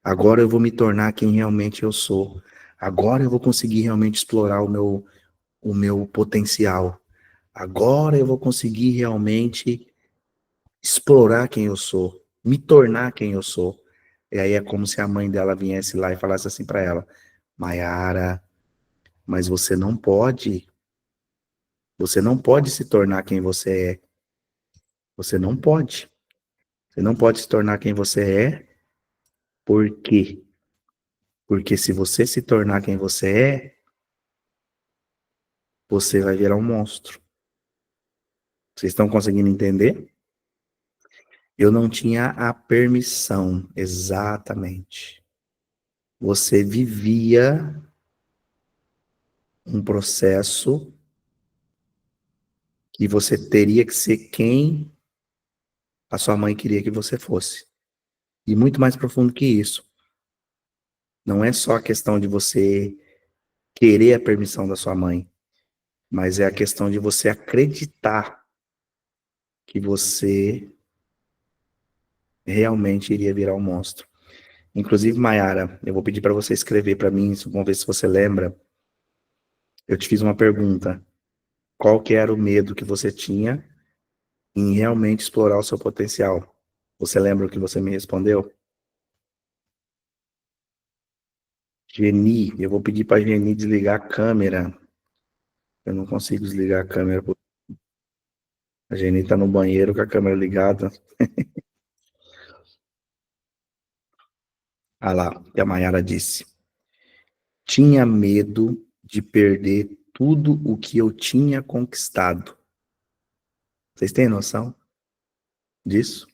agora eu vou me tornar quem realmente eu sou. Agora eu vou conseguir realmente explorar o meu potencial. Agora eu vou conseguir realmente explorar quem eu sou, me tornar quem eu sou. E aí é como se a mãe dela viesse lá e falasse assim para ela: Mayara, mas você não pode se tornar quem você é. Você não pode. Você não pode se tornar quem você é. Por quê? Porque se você se tornar quem você é, você vai virar um monstro. Vocês estão conseguindo entender? Eu não tinha a permissão, exatamente. Você vivia um processo que você teria que ser quem a sua mãe queria que você fosse. E muito mais profundo que isso. Não é só a questão de você querer a permissão da sua mãe, mas é a questão de você acreditar que você realmente iria virar um monstro. Inclusive, Mayara, eu vou pedir para você escrever para mim, vamos ver se você lembra. Eu te fiz uma pergunta. Qual que era o medo que você tinha em realmente explorar o seu potencial? Você lembra o que você me respondeu? Geni, eu vou pedir para Geni desligar a câmera. Eu não consigo desligar a câmera. A Geni está no banheiro com a câmera ligada. Ah lá, o que a Mayara disse. Tinha medo de perder tudo o que eu tinha conquistado. Vocês têm noção disso?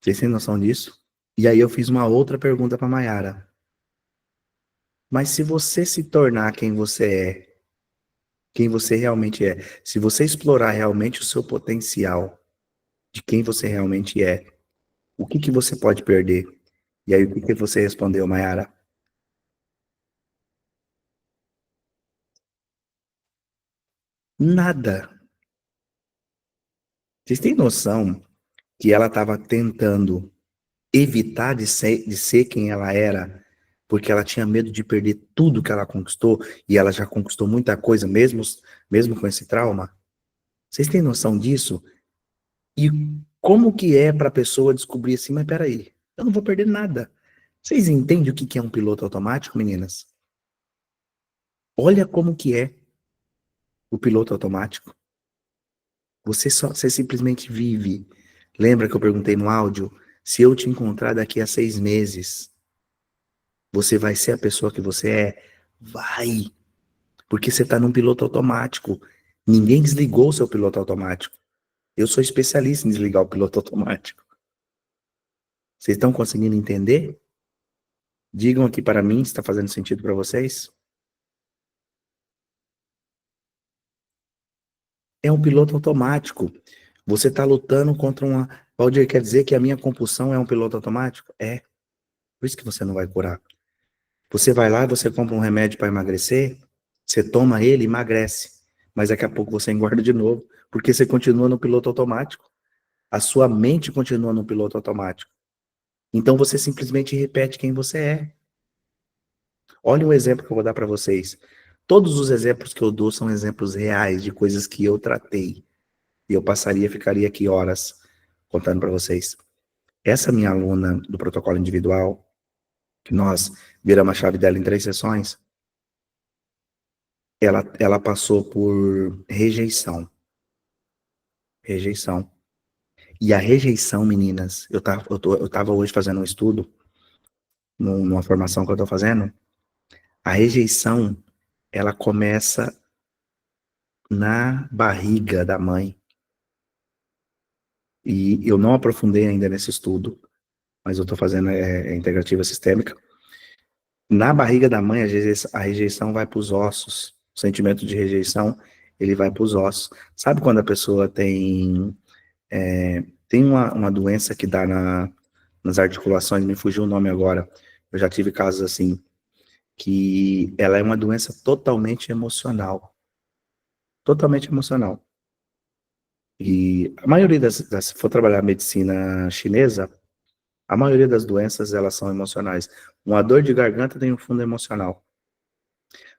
Vocês têm noção disso? E aí eu fiz uma outra pergunta para Mayara. Mas se você se tornar quem você realmente é, se você explorar realmente o seu potencial de quem você realmente é, o que que você pode perder? E aí o que que você respondeu, Mayara? Nada. Vocês têm noção que ela estava tentando evitar de ser quem ela era, porque ela tinha medo de perder tudo que ela conquistou, e ela já conquistou muita coisa, mesmo com esse trauma? Vocês têm noção disso? E como que é para a pessoa descobrir assim, mas peraí, eu não vou perder nada. Vocês entendem o que é um piloto automático, meninas? Olha como que é o piloto automático. Você simplesmente vive. Lembra que eu perguntei no áudio? Se eu te encontrar daqui a 6 meses, você vai ser a pessoa que você é? Vai, porque você está num piloto automático. Ninguém desligou o seu piloto automático. Eu sou especialista em desligar o piloto automático. Vocês estão conseguindo entender? Digam aqui para mim se está fazendo sentido para vocês. É um piloto automático. Você está lutando contra uma. Valdir, quer dizer que a minha compulsão é um piloto automático? É. Por isso que você não vai curar. Você vai lá, você compra um remédio para emagrecer, você toma ele, emagrece, mas daqui a pouco você engorda de novo, porque você continua no piloto automático. A sua mente continua no piloto automático. Então você simplesmente repete quem você é. Olha o exemplo que eu vou dar para vocês. Todos os exemplos que eu dou são exemplos reais de coisas que eu tratei. E eu ficaria aqui horas contando para vocês. Essa minha aluna do protocolo individual, que nós viramos a chave dela em 3 sessões, ela passou por rejeição. Rejeição. E a rejeição, meninas, eu tava hoje fazendo um estudo, numa formação que eu tô fazendo, a rejeição, ela começa na barriga da mãe. E eu não aprofundei ainda nesse estudo, mas eu tô fazendo integrativa sistêmica. Na barriga da mãe, às vezes, a rejeição vai para os ossos. O sentimento de rejeição, ele vai para os ossos. Sabe quando a pessoa tem uma doença que dá nas articulações, me fugiu o nome agora. Eu já tive casos assim, que ela é uma doença totalmente emocional. Totalmente emocional. E a maioria se for trabalhar medicina chinesa, a maioria das doenças, elas são emocionais. Uma dor de garganta tem um fundo emocional.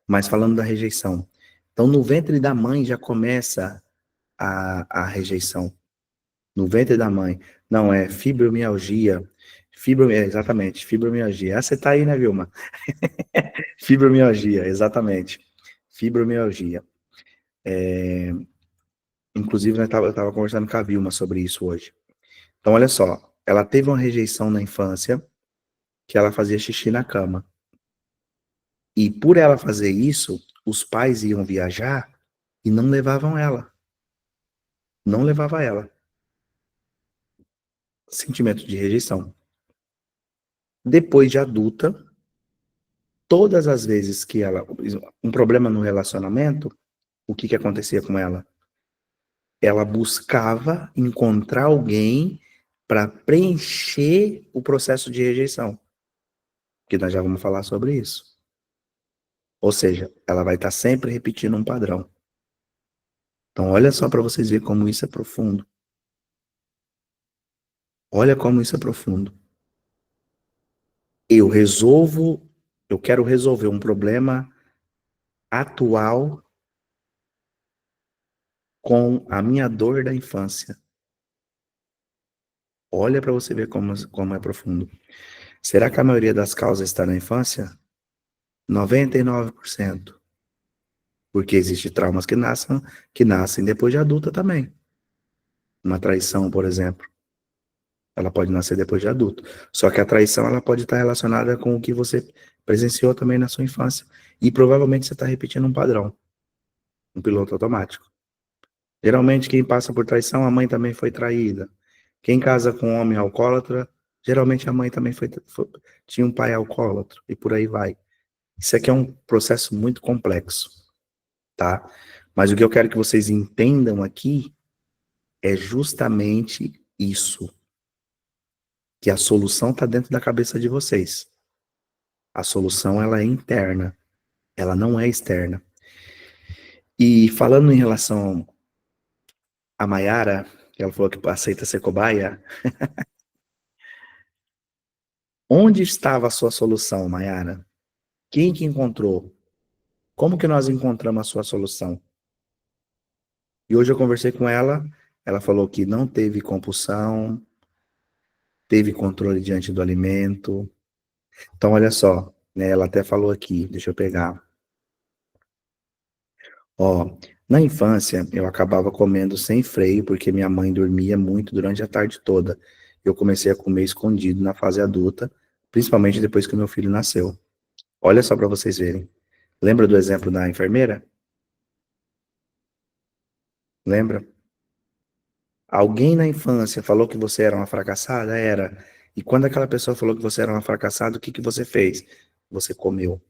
Mas falando da rejeição. Então, no ventre da mãe já começa a rejeição. No ventre da mãe. Não, é fibromialgia. Exatamente, fibromialgia. Ah, você tá aí, né, Vilma? Fibromialgia, exatamente. Fibromialgia. Inclusive, eu estava conversando com a Vilma sobre isso hoje. Então, olha só. Ela teve uma rejeição na infância que ela fazia xixi na cama. E por ela fazer isso, os pais iam viajar e não levavam ela. Não levava ela. Sentimento de rejeição. Depois de adulta, todas as vezes que ela, um problema no relacionamento, o que acontecia com ela? Ela buscava encontrar alguém para preencher o processo de rejeição, que nós já vamos falar sobre isso. Ou seja, ela vai estar sempre repetindo um padrão. Então, olha só para vocês verem como isso é profundo. Olha como isso é profundo. Eu quero resolver um problema atual com a minha dor da infância. Olha para você ver como é profundo. Será que a maioria das causas está na infância? 99%. Porque existem traumas que nascem depois de adulta também. Uma traição, por exemplo, ela pode nascer depois de adulto. Só que a traição ela pode estar relacionada com o que você presenciou também na sua infância. E provavelmente você está repetindo um padrão, um piloto automático. Geralmente quem passa por traição, a mãe também foi traída. Quem casa com um homem alcoólatra, geralmente a mãe também tinha um pai alcoólatra, e por aí vai. Isso aqui é um processo muito complexo, tá? Mas o que eu quero que vocês entendam aqui é justamente isso, que a solução está dentro da cabeça de vocês. A solução, ela é interna, ela não é externa. E falando em relação a Mayara, que ela falou que aceita ser cobaia, onde estava a sua solução, Mayara? Quem que encontrou? Como que nós encontramos a sua solução? E hoje eu conversei com ela falou que não teve compulsão, teve controle diante do alimento. Então, olha só, né, ela até falou aqui, deixa eu pegar. Ó, na infância, eu acabava comendo sem freio, porque minha mãe dormia muito durante a tarde toda. Eu comecei a comer escondido na fase adulta, principalmente depois que o meu filho nasceu. Olha só para vocês verem. Lembra do exemplo da enfermeira? Lembra? Alguém na infância falou que você era uma fracassada? Era. E quando aquela pessoa falou que você era uma fracassada, o que você fez? Você comeu.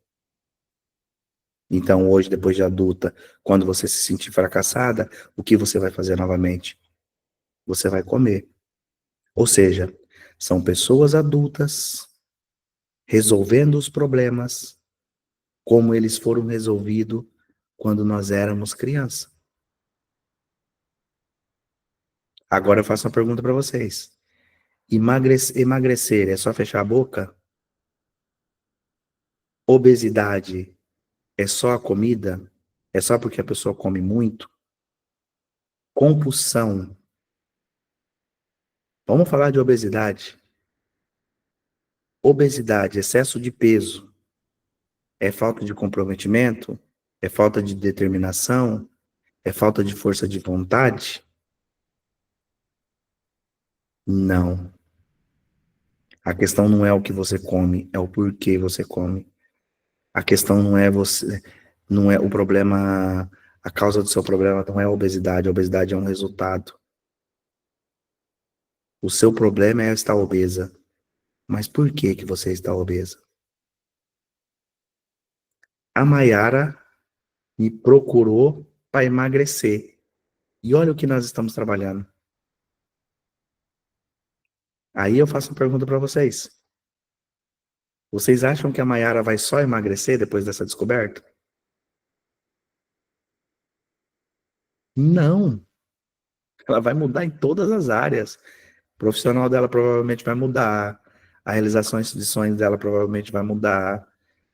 Então, hoje, depois de adulta, quando você se sentir fracassada, o que você vai fazer novamente? Você vai comer. Ou seja, são pessoas adultas resolvendo os problemas como eles foram resolvidos quando nós éramos criança. Agora eu faço uma pergunta para vocês. Emagrecer é só fechar a boca? Obesidade é só a comida? É só porque a pessoa come muito? Compulsão. Vamos falar de obesidade. Obesidade, excesso de peso, é falta de comprometimento? É falta de determinação? É falta de força de vontade? Não. A questão não é o que você come, é o porquê você come. A questão não é você, não é o problema, a causa do seu problema não é a obesidade é um resultado. O seu problema é estar obesa. Mas por que que você está obesa? A Maiara me procurou para emagrecer. E olha o que nós estamos trabalhando. Aí eu faço uma pergunta para vocês. Vocês acham que a Maiara vai só emagrecer depois dessa descoberta? Não. Ela vai mudar em todas as áreas. O profissional dela provavelmente vai mudar. A realização de sonhos dela provavelmente vai mudar.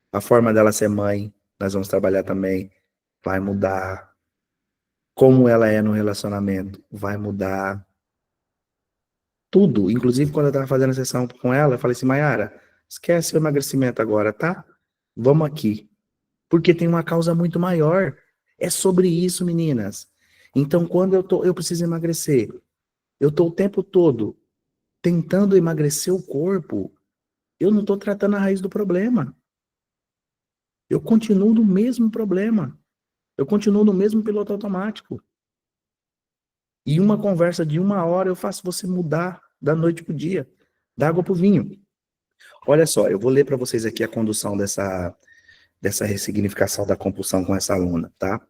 A forma dela ser mãe, nós vamos trabalhar também, vai mudar. Como ela é no relacionamento, vai mudar. Tudo. Inclusive, quando eu estava fazendo a sessão com ela, eu falei assim, Mayara, esquece o emagrecimento agora, tá? Vamos aqui. Porque tem uma causa muito maior. É sobre isso, meninas. Então, quando eu preciso emagrecer, eu tô o tempo todo tentando emagrecer o corpo, eu não estou tratando a raiz do problema. Eu continuo no mesmo problema. Eu continuo no mesmo piloto automático. E uma conversa de 1 hora eu faço você mudar da noite pro dia, da água pro vinho. Olha só, eu vou ler para vocês aqui a condução dessa ressignificação da compulsão com essa aluna, tá?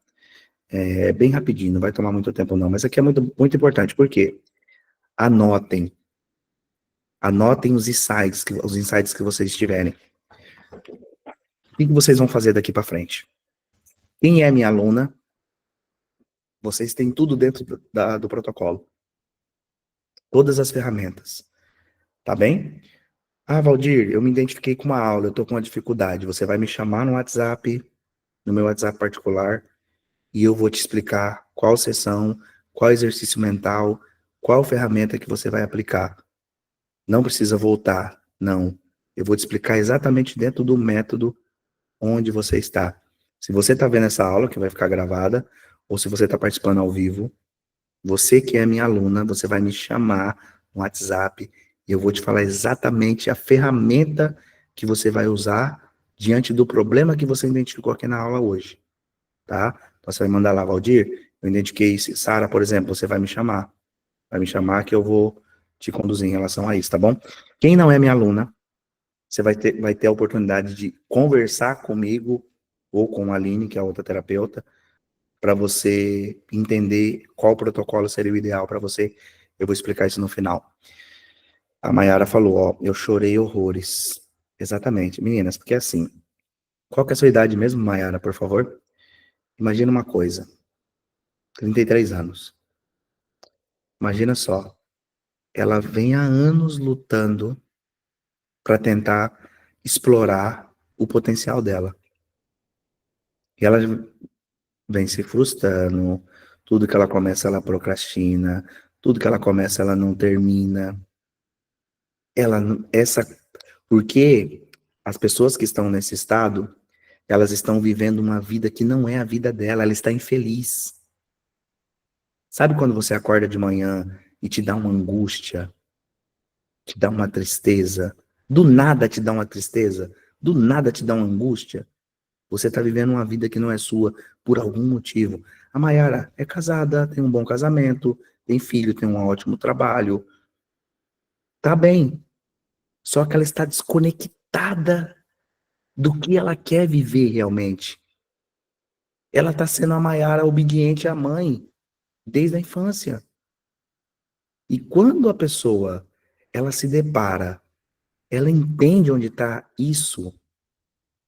É bem rapidinho, não vai tomar muito tempo não, mas aqui é muito, muito importante, por quê? Anotem, anotem os insights que vocês tiverem. O que vocês vão fazer daqui para frente? Quem é minha aluna? Vocês têm tudo dentro do protocolo. Todas as ferramentas. Tá bem? Ah, Valdir, eu me identifiquei com uma aula, eu tô com uma dificuldade. Você vai me chamar no WhatsApp, no meu WhatsApp particular, e eu vou te explicar qual sessão, qual exercício mental, qual ferramenta que você vai aplicar. Não precisa voltar, não. Eu vou te explicar exatamente dentro do método onde você está. Se você está vendo essa aula, que vai ficar gravada, ou se você está participando ao vivo, você que é minha aluna, você vai me chamar no WhatsApp e eu vou te falar exatamente a ferramenta que você vai usar diante do problema que você identificou aqui na aula hoje, tá? Então você vai mandar lá, Valdir, eu identifiquei Sara, por exemplo, você vai me chamar. Vai me chamar que eu vou te conduzir em relação a isso, tá bom? Quem não é minha aluna, você vai ter a oportunidade de conversar comigo ou com a Aline, que é a outra terapeuta, para você entender qual protocolo seria o ideal para você. Eu vou explicar isso no final. A Mayara falou, ó, eu chorei horrores. Exatamente, meninas, porque assim, qual que é a sua idade mesmo, Mayara, por favor? Imagina uma coisa, 33 anos. Imagina só, ela vem há anos lutando para tentar explorar o potencial dela. E ela vem se frustrando, tudo que ela começa, ela procrastina, tudo que ela começa, ela não termina. Ela, porque as pessoas que estão nesse estado, elas estão vivendo uma vida que não é a vida dela, ela está infeliz. Sabe quando você acorda de manhã e te dá uma angústia, te dá uma tristeza, do nada te dá uma tristeza, do nada te dá uma angústia? Você está vivendo uma vida que não é sua por algum motivo. A Mayara é casada, tem um bom casamento, tem filho, tem um ótimo trabalho, tá bem. Só que ela está desconectada do que ela quer viver realmente. Ela está sendo a Maiara obediente à mãe desde a infância. E quando a pessoa ela se depara ela entende onde está isso.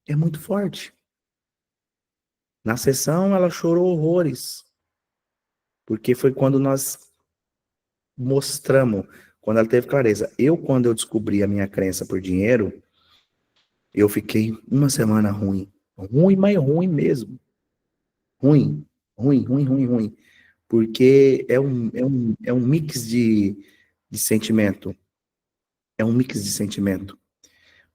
É muito forte. Na sessão, ela chorou horrores, porque foi quando nós mostramos, quando ela teve clareza. Quando eu descobri a minha crença por dinheiro, eu fiquei uma semana ruim. Ruim, mas ruim mesmo. Ruim, ruim, ruim, ruim, ruim. Porque é um mix de sentimento. É um mix de sentimento.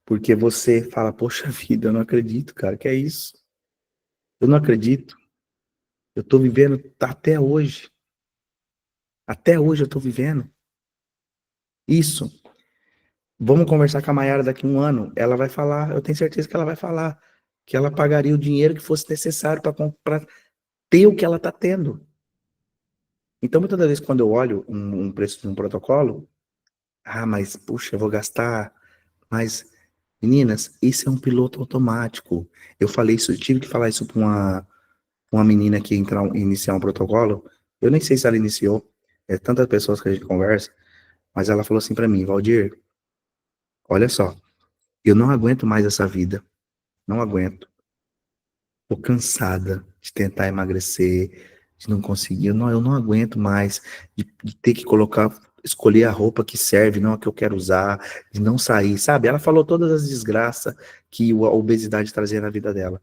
Porque você fala, poxa vida, eu não acredito, cara, que é isso? Eu não acredito. Eu tô vivendo até hoje. Até hoje eu tô vivendo isso. Vamos conversar com a Mayara daqui a um ano. Ela vai falar, eu tenho certeza que ela vai falar que ela pagaria o dinheiro que fosse necessário para ter o que ela está tendo. Então, muitas das vezes, quando eu olho um preço de um protocolo, mas, puxa, eu vou gastar. Mas, meninas, isso é um piloto automático. Eu falei isso, eu tive que falar isso para uma menina que iniciar um protocolo. Eu nem sei se ela iniciou. É tantas pessoas que a gente conversa, mas ela falou assim para mim, Valdir, olha só, eu não aguento mais essa vida. Não aguento. Tô cansada de tentar emagrecer, de não conseguir. Eu não aguento mais de ter que escolher a roupa que serve, não a que eu quero usar, de não sair, sabe? Ela falou todas as desgraças que a obesidade trazia na vida dela.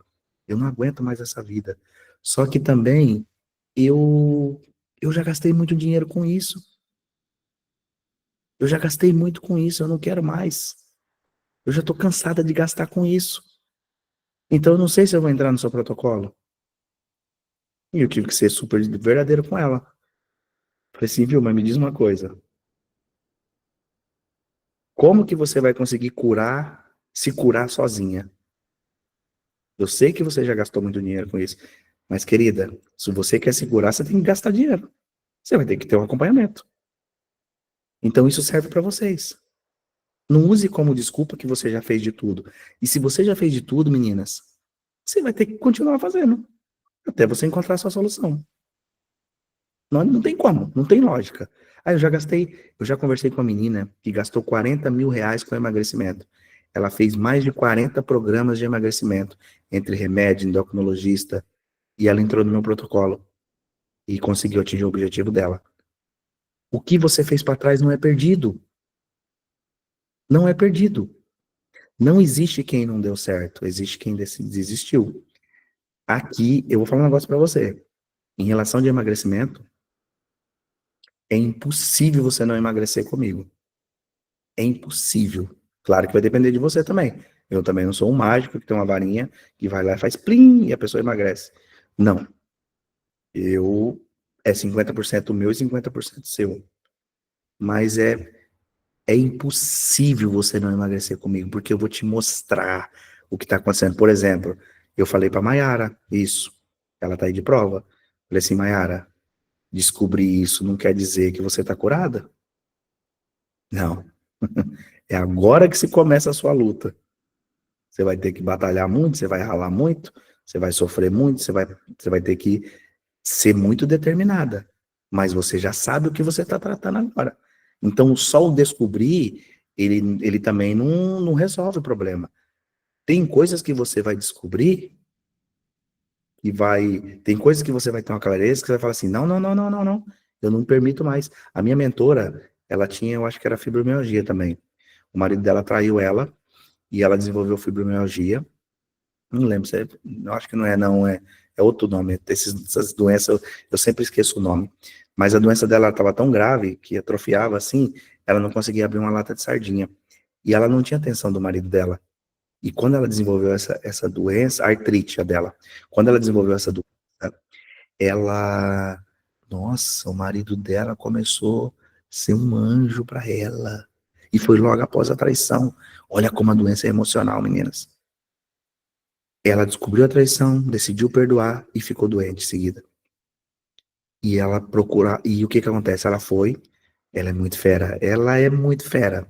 Eu não aguento mais essa vida. Só que também eu eu já gastei muito dinheiro com isso. Eu já gastei muito com isso, eu não quero mais. Eu já tô cansada de gastar com isso. Então eu não sei se eu vou entrar no seu protocolo. E eu tive que ser super verdadeiro com ela. Falei assim, viu, mas me diz uma coisa. Como que você vai conseguir se curar sozinha? Eu sei que você já gastou muito dinheiro com isso. Mas, querida, se você quer se curar, você tem que gastar dinheiro. Você vai ter que ter um acompanhamento. Então, isso serve para vocês. Não use como desculpa que você já fez de tudo. E se você já fez de tudo, meninas, você vai ter que continuar fazendo. Até você encontrar a sua solução. Não, não tem como, não tem lógica. Eu já conversei com uma menina que gastou R$ 40.000 com emagrecimento. Ela fez mais de 40 programas de emagrecimento, entre remédio, endocrinologista, e ela entrou no meu protocolo e conseguiu atingir o objetivo dela. O que você fez para trás não é perdido. Não é perdido. Não existe quem não deu certo, existe quem desistiu. Aqui, eu vou falar um negócio para você. Em relação de emagrecimento, é impossível você não emagrecer comigo. É impossível. Claro que vai depender de você também. Eu também não sou um mágico que tem uma varinha que vai lá e faz plim e a pessoa emagrece. Não. É 50% meu e 50% seu. Mas é impossível você não emagrecer comigo, porque eu vou te mostrar o que está acontecendo. Por exemplo, eu falei para Mayara isso. Ela tá aí de prova. Falei assim, Mayara, descobrir isso não quer dizer que você tá curada? Não. É agora que se começa a sua luta. Você vai ter que batalhar muito, você vai ralar muito, você vai sofrer muito, você vai ter que ser muito determinada. Mas você já sabe o que você está tratando agora. Então, só o descobrir, ele também não resolve o problema. Tem coisas que você vai descobrir tem coisas que você vai ter uma clareza que você vai falar assim, não, não, não, não, não, não, eu não permito mais. A minha mentora, ela tinha, eu acho que era fibromialgia também. O marido dela traiu ela e ela desenvolveu fibromialgia. Não lembro, eu acho que não é, não, é outro nome. Essas doenças, eu sempre esqueço o nome. Mas a doença dela estava tão grave que atrofiava assim, ela não conseguia abrir uma lata de sardinha. E ela não tinha atenção do marido dela. E quando ela desenvolveu essa doença, a artrite a dela, quando ela desenvolveu essa doença, ela, nossa, o marido dela começou a ser um anjo para ela. E foi logo após a traição. Olha como a doença é emocional, meninas. Ela descobriu a traição, decidiu perdoar e ficou doente em seguida. E ela procura. E o que que acontece? Ela é muito fera. Ela é muito fera.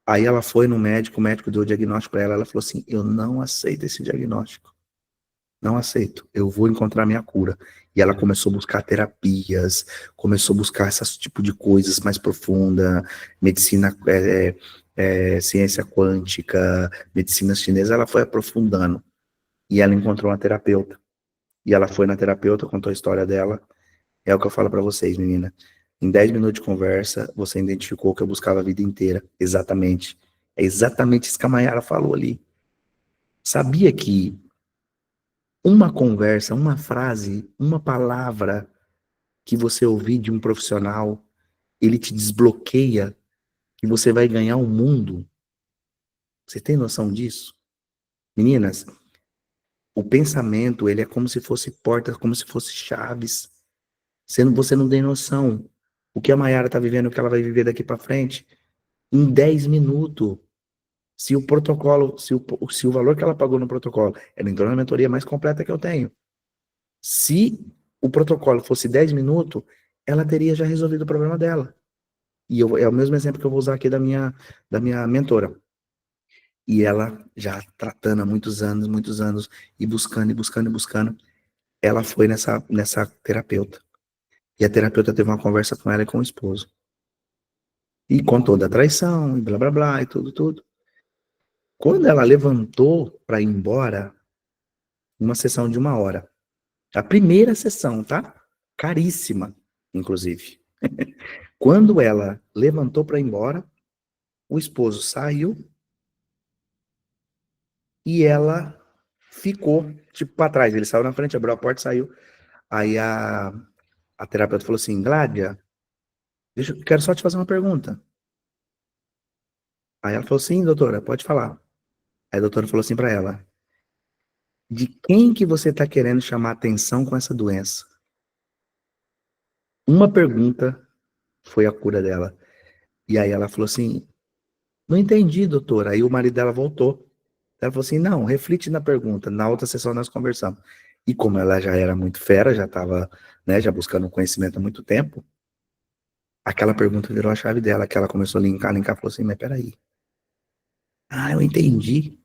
Aí ela foi no médico, o médico deu o diagnóstico para ela. Ela falou assim: eu não aceito esse diagnóstico. não aceito, eu vou encontrar minha cura. E ela começou a buscar terapias, começou a buscar esse tipo de coisas mais profunda, medicina, ciência quântica, medicina chinesa, ela foi aprofundando. E ela encontrou uma terapeuta. E ela foi na terapeuta, contou a história dela. É o que eu falo pra vocês, menina. Em 10 minutos de conversa, você identificou o que eu buscava a vida inteira. Exatamente. É exatamente isso que a Mayara falou ali. Sabia que uma conversa, uma frase, uma palavra que você ouvir de um profissional, ele te desbloqueia e você vai ganhar o mundo? Você tem noção disso? Meninas, o pensamento, ele é como se fosse portas, como se fosse chaves. Você não tem noção. O que a Mayara tá vivendo, o que ela vai viver daqui para frente, em 10 minutos. Se o protocolo, se o valor que ela pagou no protocolo, ela entrou na mentoria mais completa que eu tenho. Se o protocolo fosse 10 minutos, ela teria já resolvido o problema dela. E é o mesmo exemplo que eu vou usar aqui da minha mentora. E ela já tratando há muitos anos, e buscando, e buscando, e buscando, ela foi nessa terapeuta. E a terapeuta teve uma conversa com ela e com o esposo. E contou da traição, e blá, blá, blá, e tudo, tudo. Quando ela levantou para ir embora, uma sessão de 1 hora. A primeira sessão, tá? Caríssima, inclusive. Quando ela levantou para ir embora, o esposo saiu e ela ficou, tipo, para trás. Ele saiu na frente, abriu a porta e saiu. Aí a terapeuta falou assim, Gládia, quero só te fazer uma pergunta. Aí ela falou, sim, doutora, pode falar. Aí a doutora falou assim para ela, de quem que você está querendo chamar atenção com essa doença? Uma pergunta foi a cura dela. E aí ela falou assim, não entendi, doutora. Aí o marido dela voltou. Ela falou assim, não, reflite na pergunta. Na outra sessão nós conversamos. E como ela já era muito fera, já estava, né, já buscando conhecimento há muito tempo, aquela pergunta virou a chave dela, que ela começou a linkar, falou assim, mas peraí. Ah, eu entendi.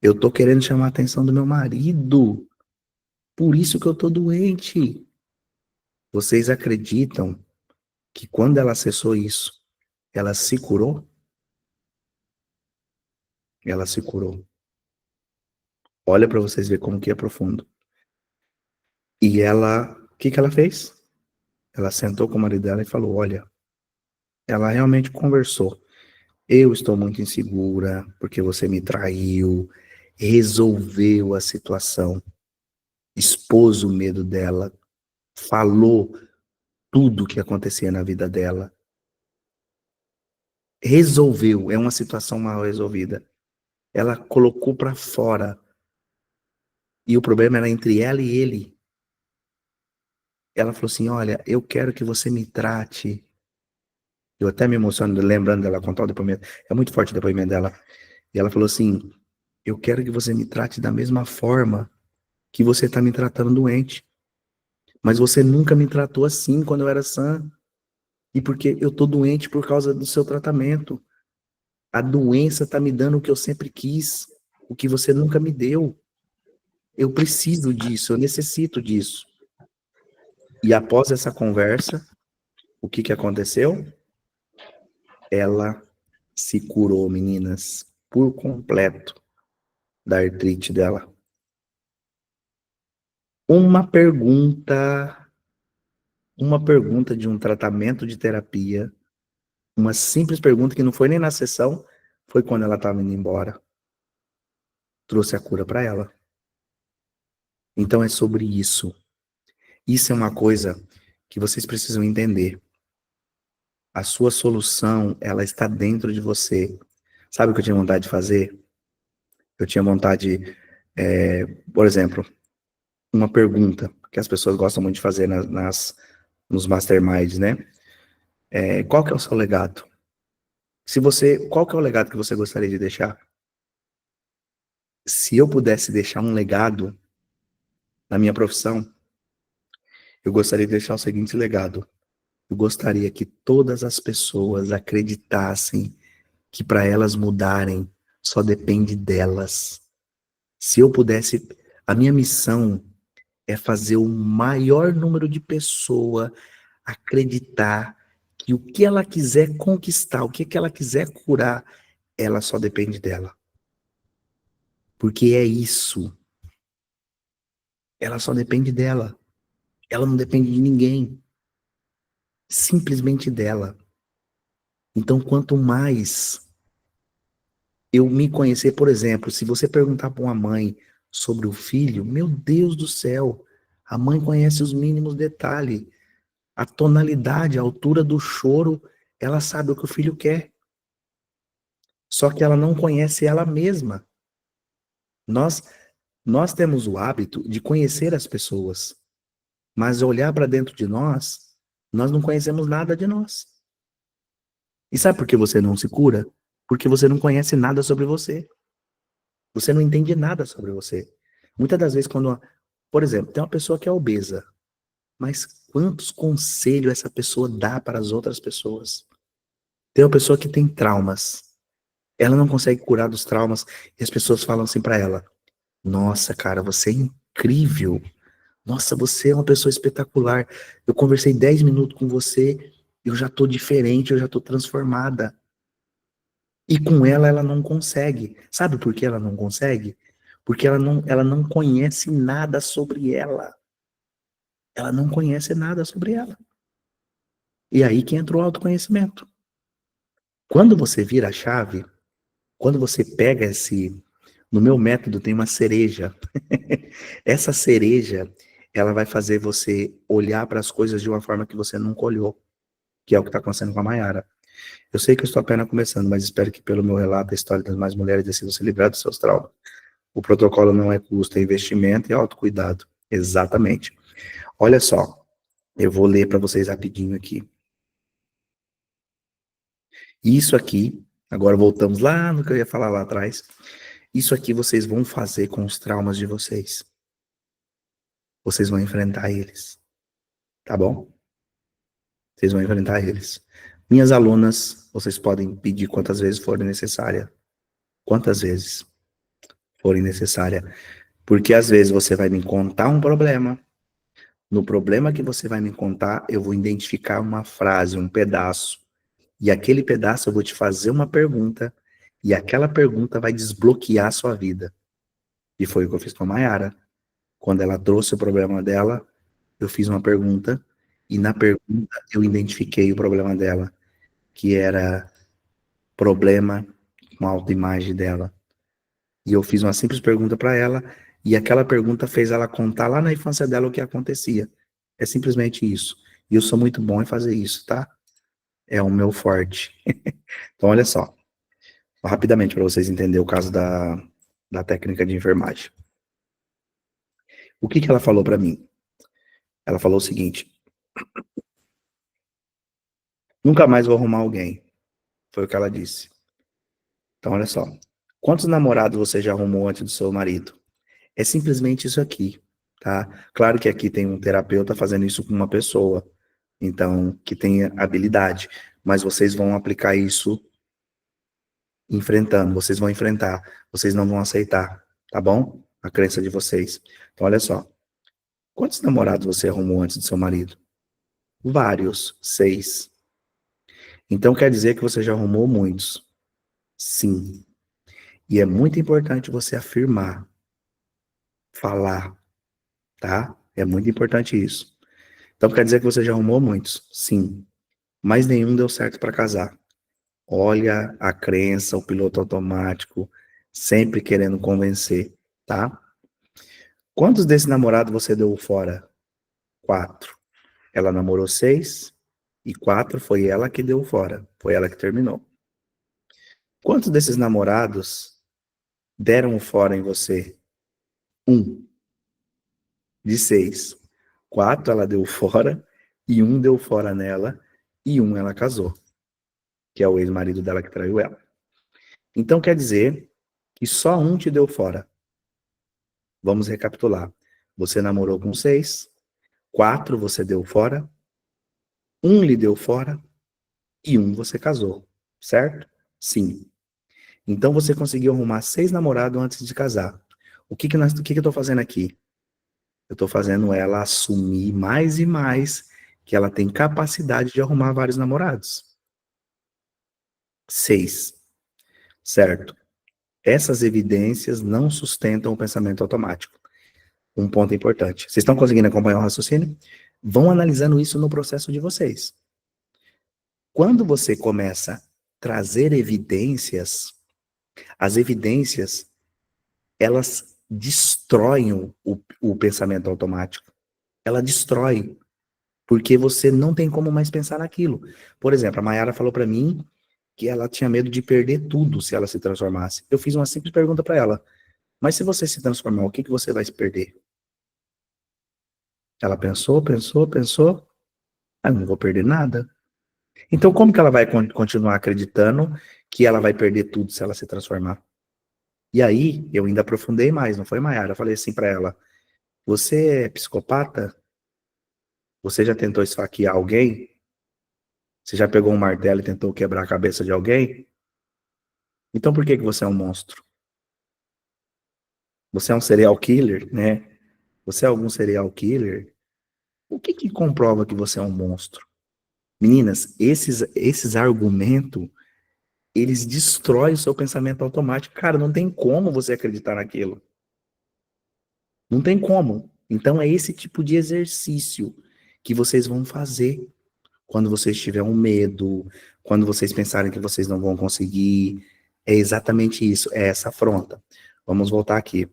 Eu tô querendo chamar a atenção do meu marido. Por isso que eu tô doente. Vocês acreditam que quando ela acessou isso, ela se curou? Ela se curou. Olha para vocês verem como que é profundo. E ela, o que que ela fez? Ela sentou com o marido dela e falou, olha, ela realmente conversou. Eu estou muito insegura porque você me traiu, resolveu a situação, expôs o medo dela, falou tudo o que acontecia na vida dela, resolveu, é uma situação mal resolvida. Ela colocou para fora e o problema era entre ela e ele. Ela falou assim, olha, eu quero que você me trate. Eu até me emociono lembrando dela contar o depoimento. É muito forte o depoimento dela. E ela falou assim, eu quero que você me trate da mesma forma que você está me tratando doente. Mas você nunca me tratou assim quando eu era sã. E porque eu tô doente por causa do seu tratamento. A doença tá me dando o que eu sempre quis, o que você nunca me deu. Eu preciso disso, eu necessito disso. E após essa conversa, o que que aconteceu? Ela se curou, meninas, por completo da artrite dela. Uma pergunta, uma pergunta de um tratamento de terapia, uma simples pergunta que não foi nem na sessão, foi quando ela estava indo embora. Trouxe a cura para ela. Então é sobre isso. Isso é uma coisa que vocês precisam entender. A sua solução, ela está dentro de você. Sabe o que eu tinha vontade de fazer? Eu tinha vontade, por exemplo, uma pergunta que as pessoas gostam muito de fazer nos masterminds, né? Qual que é o seu legado? Qual que é o legado que você gostaria de deixar? Se eu pudesse deixar um legado na minha profissão, eu gostaria de deixar o seguinte legado. Eu gostaria que todas as pessoas acreditassem que para elas mudarem só depende delas. Se eu pudesse A minha missão é fazer o maior número de pessoas acreditar que o que ela quiser conquistar, o que ela quiser curar, ela só depende dela. Porque é isso. Ela só depende dela. Ela não depende de ninguém. Simplesmente dela. Então, quanto mais eu me conhecer, por exemplo, se você perguntar para uma mãe sobre o filho, meu Deus do céu, a mãe conhece os mínimos detalhes, a tonalidade, a altura do choro, ela sabe o que o filho quer. Só que ela não conhece ela mesma. Nós, nós temos o hábito de conhecer as pessoas, mas olhar para dentro de nós não conhecemos nada de nós. E sabe por que você não se cura? Porque você não conhece nada sobre você. Você não entende nada sobre você. Muitas das vezes, por exemplo, tem uma pessoa que é obesa, mas quantos conselhos essa pessoa dá para as outras pessoas? Tem uma pessoa que tem traumas, ela não consegue curar dos traumas, e as pessoas falam assim para ela: Nossa, cara, você é incrível. Nossa, você é uma pessoa espetacular. Eu conversei 10 minutos com você, eu já tô diferente, eu já tô transformada. E com ela não consegue. Sabe por que ela não consegue? Porque ela não conhece nada sobre ela. Ela não conhece nada sobre ela. E aí que entra o autoconhecimento. Quando você vira a chave, quando você pega esse. No meu método tem uma cereja. Essa cereja, ela vai fazer você olhar para as coisas de uma forma que você nunca olhou, que é o que está acontecendo com a Mayara. Eu sei que eu estou apenas começando, mas espero que pelo meu relato, a história das mais mulheres decidam se livrar dos seus traumas. O protocolo não é custo, é investimento e autocuidado. Exatamente. Olha só, eu vou ler para vocês rapidinho aqui. Isso aqui, agora voltamos lá no que eu ia falar lá atrás. Isso aqui vocês vão fazer com os traumas de vocês. Vocês vão enfrentar eles, tá bom? Vocês vão enfrentar eles. Minhas alunas, vocês podem pedir quantas vezes forem necessária. Quantas vezes forem necessária. Porque às vezes você vai me contar um problema. No problema que você vai me contar, eu vou identificar uma frase, um pedaço. E aquele pedaço eu vou te fazer uma pergunta. E aquela pergunta vai desbloquear a sua vida. E foi o que eu fiz com a Mayara. Quando ela trouxe o problema dela, eu fiz uma pergunta. E na pergunta eu identifiquei o problema dela, que era problema com a autoimagem dela. E eu fiz uma simples pergunta para ela, e aquela pergunta fez ela contar lá na infância dela o que acontecia. É simplesmente isso. E eu sou muito bom em fazer isso, tá? É o meu forte. Então, olha só, rapidamente para vocês entenderem o caso da técnica de enfermagem. O que ela falou para mim? Ela falou o seguinte: nunca mais vou arrumar alguém. Foi o que ela disse. Então, olha só. Quantos namorados você já arrumou antes do seu marido? É simplesmente isso aqui, tá? Claro que aqui tem um terapeuta fazendo isso com uma pessoa, então, que tem habilidade, mas vocês vão aplicar isso enfrentando, vocês vão enfrentar, vocês não vão aceitar, tá bom? A crença de vocês. Então, olha só. Quantos namorados você arrumou antes do seu marido? Vários, 6. Então, quer dizer que você já arrumou muitos? Sim. E é muito importante você afirmar, falar, tá? É muito importante isso. Então quer dizer que você já arrumou muitos? Sim. Mas nenhum deu certo para casar. Olha a crença, o piloto automático, sempre querendo convencer, tá? Quantos desses namorados você deu fora? 4. Ela namorou 6 e 4 foi ela que deu fora. Foi ela que terminou. Quantos desses namorados deram fora em você? 1 de 6. 4 ela deu fora e 1 deu fora nela e 1 ela casou, que é o ex-marido dela que traiu ela. Então quer dizer que só 1 te deu fora. Vamos recapitular. Você namorou com 6, 4 você deu fora, 1 lhe deu fora e 1 você casou, certo? Sim. Então você conseguiu arrumar 6 namorados antes de casar. O que que eu tô fazendo aqui? Eu tô fazendo ela assumir mais e mais que ela tem capacidade de arrumar vários namorados. 6, certo? Essas evidências não sustentam o pensamento automático. Um ponto importante. Vocês estão conseguindo acompanhar o raciocínio? Vão analisando isso no processo de vocês. Quando você começa a trazer evidências, as evidências, elas destroem o pensamento automático. Ela destrói, porque você não tem como mais pensar naquilo. Por exemplo, a Mayara falou para mim que ela tinha medo de perder tudo se ela se transformasse. Eu fiz uma simples pergunta para ela: mas se você se transformar, o que que você vai se perder? Ela pensou, pensou, pensou. Ah, não vou perder nada. Então, como que ela vai continuar acreditando que ela vai perder tudo se ela se transformar? E aí, eu ainda aprofundei mais, não foi, Mayara? Eu falei assim para ela: você é psicopata? Você já tentou esfaquear alguém? Você já pegou um martelo e tentou quebrar a cabeça de alguém? Então por que que você é um monstro? Você é um serial killer, né? Você é algum serial killer? O que que comprova que você é um monstro? Meninas, esses argumentos, eles destroem o seu pensamento automático. Cara, não tem como você acreditar naquilo. Não tem como. Então é esse tipo de exercício que vocês vão fazer quando vocês tiverem um medo, quando vocês pensarem que vocês não vão conseguir. É exatamente isso, é essa afronta. Vamos voltar aqui.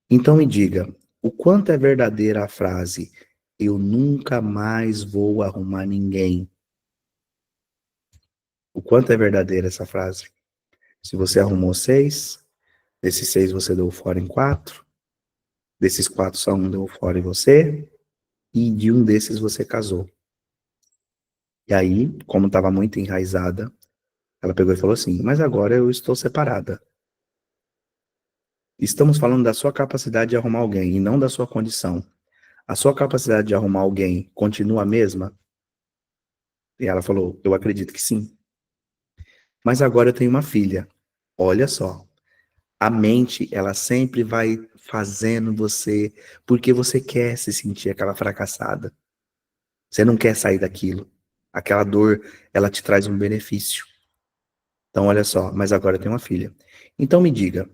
Então me diga, o quanto é verdadeira a frase "eu nunca mais vou arrumar ninguém"? O quanto é verdadeira essa frase? Se você arrumou 6, desses 6 você deu fora em 4, desses 4 só um deu fora em você, e de um desses você casou. E aí, como estava muito enraizada, ela pegou e falou assim: mas agora eu estou separada. Estamos falando da sua capacidade de arrumar alguém e não da sua condição. A sua capacidade de arrumar alguém continua a mesma? E ela falou: eu acredito que sim. Mas agora eu tenho uma filha. Olha só, a mente, ela sempre vai fazendo você, porque você quer se sentir aquela fracassada. Você não quer sair daquilo. Aquela dor, ela te traz um benefício. Então, olha só, mas agora eu tenho uma filha. Então me diga,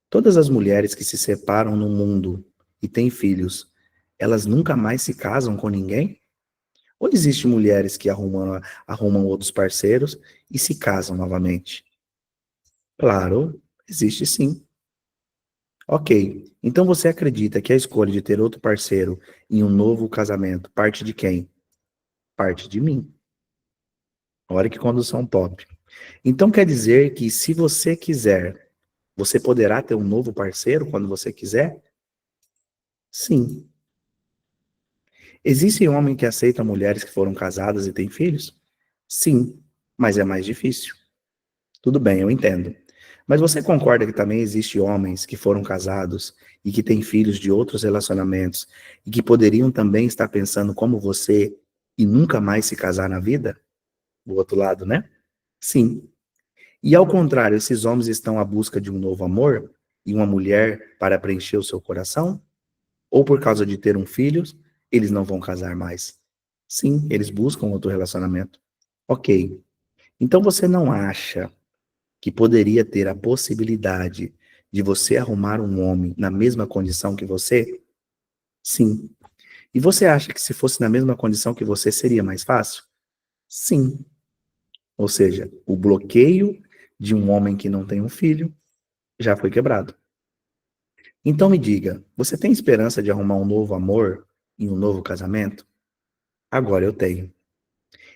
todas as mulheres que se separam no mundo e têm filhos, elas nunca mais se casam com ninguém? Ou existem mulheres que arrumam outros parceiros e se casam novamente? Claro, existe sim. Ok, então você acredita que a escolha de ter outro parceiro em um novo casamento parte de quem? Parte de mim. Olha que condução top. Então quer dizer que se você quiser, você poderá ter um novo parceiro quando você quiser? Sim. Existem homens que aceitam mulheres que foram casadas e têm filhos? Sim, mas é mais difícil. Tudo bem, eu entendo. Mas você concorda que também existe homens que foram casados e que têm filhos de outros relacionamentos e que poderiam também estar pensando como você e nunca mais se casar na vida? Do outro lado, né? Sim. E ao contrário, esses homens estão à busca de um novo amor e uma mulher para preencher o seu coração? Ou por causa de ter um filho, eles não vão casar mais? Sim, eles buscam outro relacionamento. Ok. Então você não acha que poderia ter a possibilidade de você arrumar um homem na mesma condição que você? Sim. E você acha que se fosse na mesma condição que você seria mais fácil? Sim. Ou seja, o bloqueio de um homem que não tem um filho já foi quebrado. Então me diga, você tem esperança de arrumar um novo amor em um novo casamento? Agora eu tenho.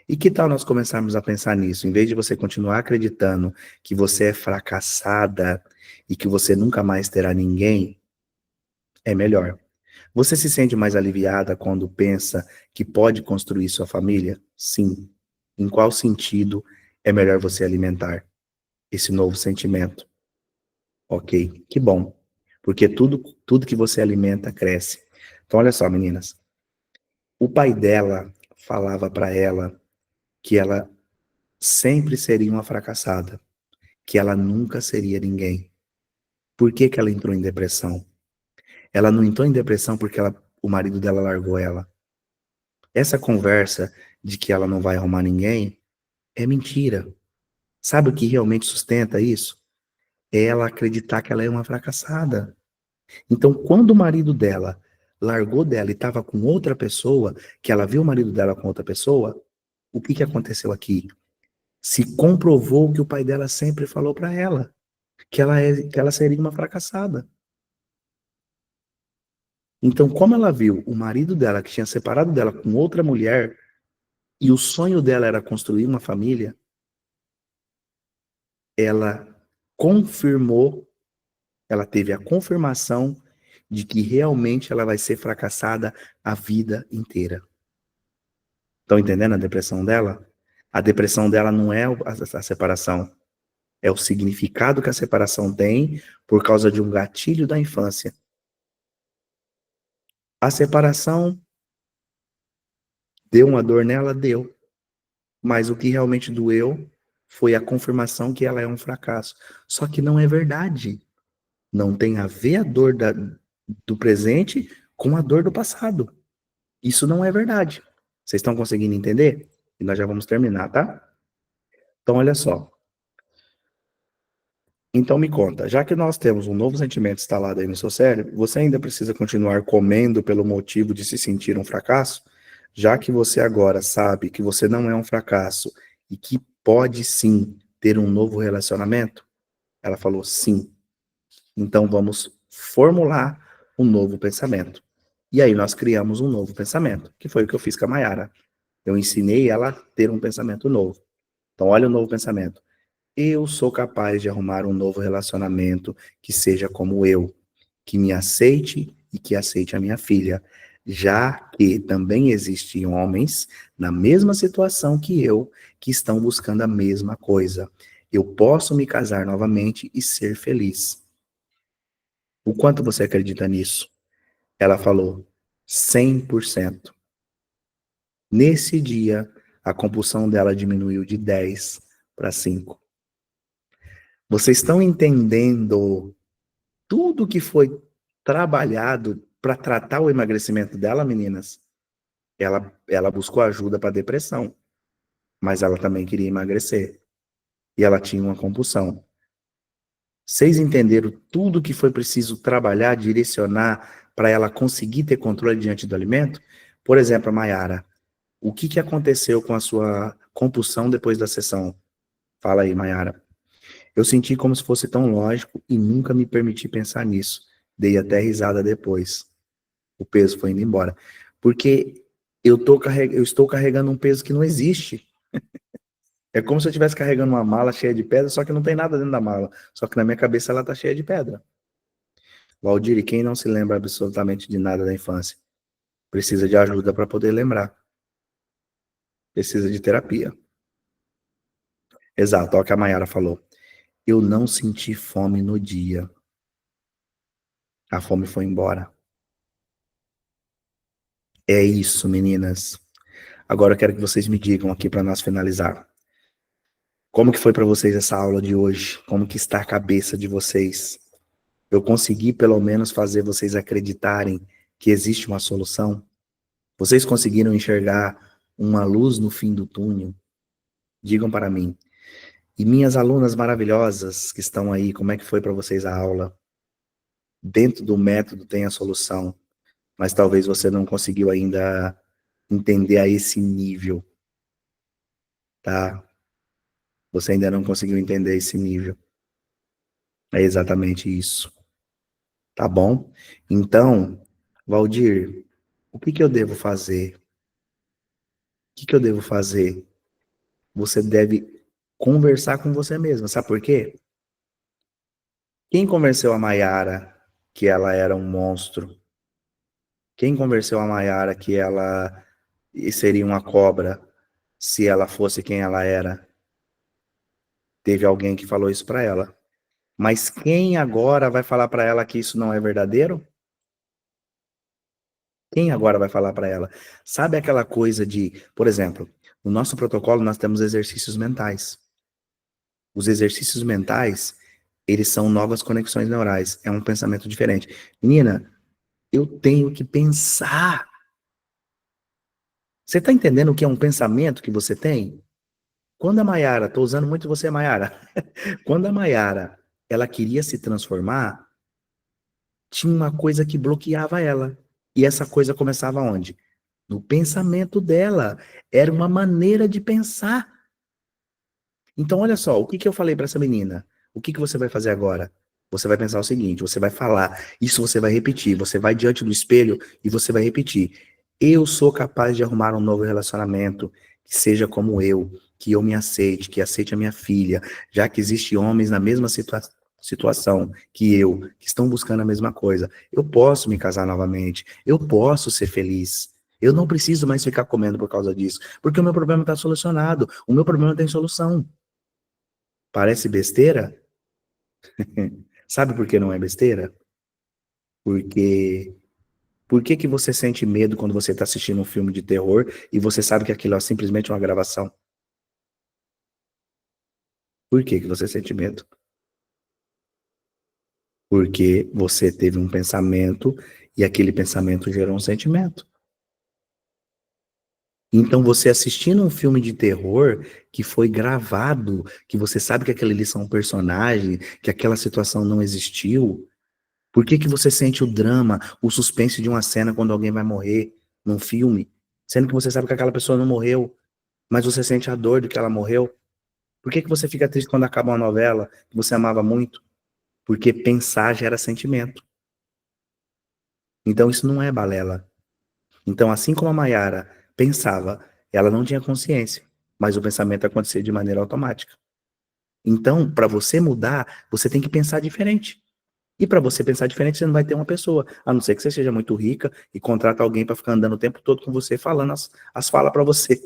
E que tal nós começarmos a pensar nisso? Em vez de você continuar acreditando que você é fracassada e que você nunca mais terá ninguém, é melhor. Você se sente mais aliviada quando pensa que pode construir sua família? Sim. Em qual sentido é melhor você alimentar esse novo sentimento? Ok, que bom. Porque tudo que você alimenta cresce. Então, olha só, meninas. O pai dela falava para ela que ela sempre seria uma fracassada que ela nunca seria ninguém. Por que que ela entrou em depressão? Ela não entrou em depressão porque o marido dela largou ela. Essa conversa de que ela não vai arrumar ninguém é mentira. Sabe o que realmente sustenta isso? É ela acreditar que ela é uma fracassada. Então, quando o marido dela largou dela e estava com outra pessoa, que ela viu o marido dela com outra pessoa, o que que aconteceu aqui? Se comprovou o que o pai dela sempre falou para ela, que ela seria uma fracassada. Então, como ela viu o marido dela, que tinha separado dela com outra mulher, e o sonho dela era construir uma família, ela confirmou, ela teve a confirmação de que realmente ela vai ser fracassada a vida inteira. Estão entendendo a depressão dela? A depressão dela não é a separação, é o significado que a separação tem por causa de um gatilho da infância. A separação deu uma dor nela? Deu. Mas o que realmente doeu foi a confirmação que ela é um fracasso. Só que não é verdade. Não tem a ver a dor do presente com a dor do passado. Isso não é verdade. Vocês estão conseguindo entender? E nós já vamos terminar, tá? Então, olha só. Então, me conta, já que nós temos um novo sentimento instalado aí no seu cérebro, você ainda precisa continuar comendo pelo motivo de se sentir um fracasso? Já que você agora sabe que você não é um fracasso e que pode sim ter um novo relacionamento? Ela falou sim. Então, vamos formular um novo pensamento. E aí nós criamos um novo pensamento, que foi o que eu fiz com a Mayara. Eu ensinei ela a ter um pensamento novo. Então, olha o novo pensamento. Eu sou capaz de arrumar um novo relacionamento que seja como eu, que me aceite e que aceite a minha filha, já que também existem homens na mesma situação que eu, que estão buscando a mesma coisa. Eu posso me casar novamente e ser feliz. O quanto você acredita nisso? Ela falou, 100%. Nesse dia, a compulsão dela diminuiu de 10 para 5. Vocês estão entendendo tudo que foi trabalhado para tratar o emagrecimento dela, meninas? Ela buscou ajuda para depressão, mas ela também queria emagrecer. E ela tinha uma compulsão. Vocês entenderam tudo que foi preciso trabalhar, direcionar para ela conseguir ter controle diante do alimento? Por exemplo, a Mayara. O que que aconteceu com a sua compulsão depois da sessão? Fala aí, Mayara. Eu senti como se fosse tão lógico e nunca me permiti pensar nisso. Dei até risada depois. O peso foi indo embora. Porque eu estou carregando um peso que não existe. É como se eu estivesse carregando uma mala cheia de pedra, só que não tem nada dentro da mala. Só que na minha cabeça ela está cheia de pedra. Valdir, quem não se lembra absolutamente de nada da infância? Precisa de ajuda para poder lembrar. Precisa de terapia. Exato, olha o que a Mayara falou. Eu não senti fome no dia. A fome foi embora. É isso, meninas. Agora eu quero que vocês me digam aqui para nós finalizar. Como que foi para vocês essa aula de hoje? Como que está a cabeça de vocês? Eu consegui pelo menos fazer vocês acreditarem que existe uma solução? Vocês conseguiram enxergar uma luz no fim do túnel? Digam para mim. E minhas alunas maravilhosas que estão aí, como é que foi para vocês a aula? Dentro do método tem a solução, mas talvez você não conseguiu ainda entender a esse nível, tá? Você ainda não conseguiu entender esse nível. É exatamente isso, tá bom? Então, Valdir, o que que eu devo fazer? O que que eu devo fazer? Você deve conversar com você mesma, sabe por quê? Quem convenceu a Mayara que ela era um monstro? Quem convenceu a Mayara que ela seria uma cobra se ela fosse quem ela era? Teve alguém que falou isso para ela. Mas quem agora vai falar para ela que isso não é verdadeiro? Quem agora vai falar para ela? Sabe aquela coisa de, por exemplo, no nosso protocolo nós temos exercícios mentais. Os exercícios mentais, eles são novas conexões neurais. É um pensamento diferente. Menina, eu tenho que pensar. Você está entendendo o que é um pensamento que você tem? Quando a Maiara, estou usando muito você, Maiara. Quando a Maiara, ela queria se transformar, tinha uma coisa que bloqueava ela. E essa coisa começava onde? No pensamento dela. Era uma maneira de pensar. Então, olha só, o que que eu falei para essa menina? O que que você vai fazer agora? Você vai pensar o seguinte, você vai falar, isso você vai repetir, você vai diante do espelho e você vai repetir. Eu sou capaz de arrumar um novo relacionamento que seja como eu, que eu me aceite, que aceite a minha filha, já que existem homens na mesma situação que eu, que estão buscando a mesma coisa. Eu posso me casar novamente, eu posso ser feliz. Eu não preciso mais ficar comendo por causa disso, porque o meu problema está solucionado, o meu problema tem solução. Parece besteira? Sabe por que não é besteira? Porque por que que você sente medo quando você está assistindo um filme de terror e você sabe que aquilo é simplesmente uma gravação? Por que que você sente medo? Porque você teve um pensamento e aquele pensamento gerou um sentimento. Então você assistindo um filme de terror que foi gravado, que você sabe que aquele ali são um personagem, que aquela situação não existiu. Por que que você sente o drama, o suspense de uma cena quando alguém vai morrer num filme, sendo que você sabe que aquela pessoa não morreu, mas você sente a dor de que ela morreu? Por que que você fica triste quando acaba uma novela que você amava muito? Porque pensar gera sentimento. Então isso não é balela. Então, assim como a Maiara pensava, ela não tinha consciência, mas o pensamento acontecia de maneira automática. Então, para você mudar, você tem que pensar diferente. E para você pensar diferente, você não vai ter uma pessoa, a não ser que você seja muito rica e contrata alguém para ficar andando o tempo todo com você, falando as falas para você.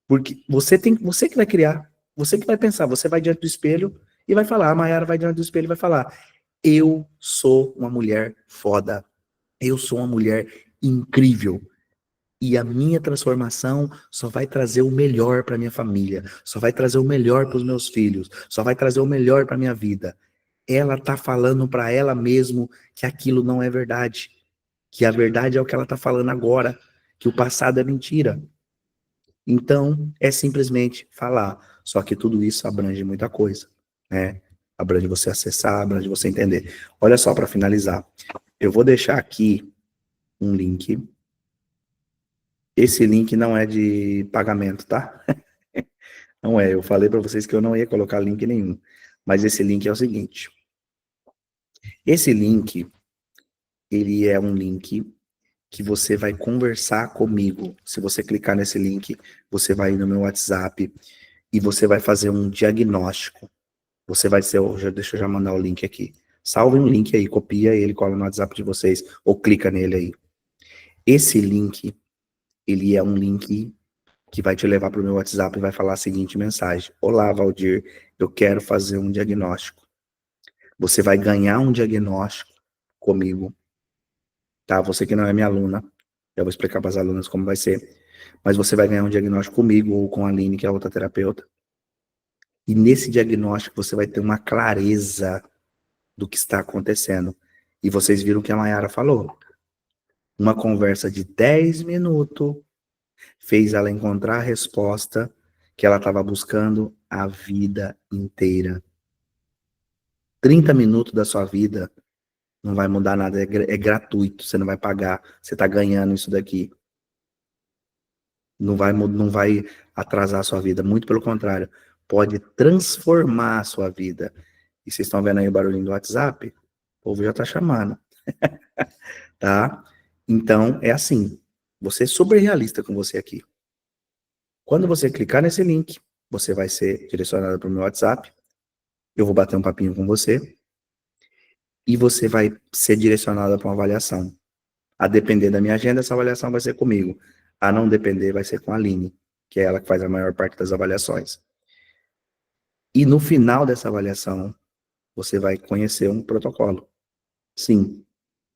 Porque você que vai criar, você que vai pensar, você vai diante do espelho e vai falar, a Maiara vai diante do espelho e vai falar, eu sou uma mulher foda, eu sou uma mulher incrível, e a minha transformação só vai trazer o melhor para minha família, só vai trazer o melhor para os meus filhos, só vai trazer o melhor para minha vida. Ela tá falando para ela mesmo que aquilo não é verdade, que a verdade é o que ela tá falando agora, que o passado é mentira. Então, é simplesmente falar. Só que tudo isso abrange muita coisa, né? Abrange você acessar, abrange você entender. Olha só, para finalizar, eu vou deixar aqui um link. Esse link não é de pagamento, tá? Não é. Eu falei para vocês que eu não ia colocar link nenhum. Mas esse link é o seguinte. Esse link, ele é um link que você vai conversar comigo. Se você clicar nesse link, você vai ir no meu WhatsApp e você vai fazer um diagnóstico. Você vai ser, deixa eu já mandar o link aqui. Salve um link aí, copia ele, cola no WhatsApp de vocês ou clica nele aí. Esse link, ele é um link que vai te levar para o meu WhatsApp e vai falar a seguinte mensagem: Olá, Valdir, eu quero fazer um diagnóstico. Você vai ganhar um diagnóstico comigo, tá? Você que não é minha aluna, eu vou explicar para as alunas como vai ser. Mas você vai ganhar um diagnóstico comigo ou com a Aline, que é a outra terapeuta. E nesse diagnóstico você vai ter uma clareza do que está acontecendo. E vocês viram o que a Mayara falou. Uma conversa de 10 minutos fez ela encontrar a resposta que ela estava buscando a vida inteira. 30 minutos da sua vida não vai mudar nada, é gratuito, você não vai pagar, você está ganhando isso daqui. Não vai atrasar a sua vida, muito pelo contrário, pode transformar a sua vida. E vocês estão vendo aí o barulhinho do WhatsApp? O povo já está chamando, tá? Então, é assim, você é super realista com você aqui. Quando você clicar nesse link, você vai ser direcionado para o meu WhatsApp, eu vou bater um papinho com você, e você vai ser direcionado para uma avaliação. A depender da minha agenda, essa avaliação vai ser comigo. A não depender, vai ser com a Aline, que é ela que faz a maior parte das avaliações. E no final dessa avaliação, você vai conhecer um protocolo. Sim,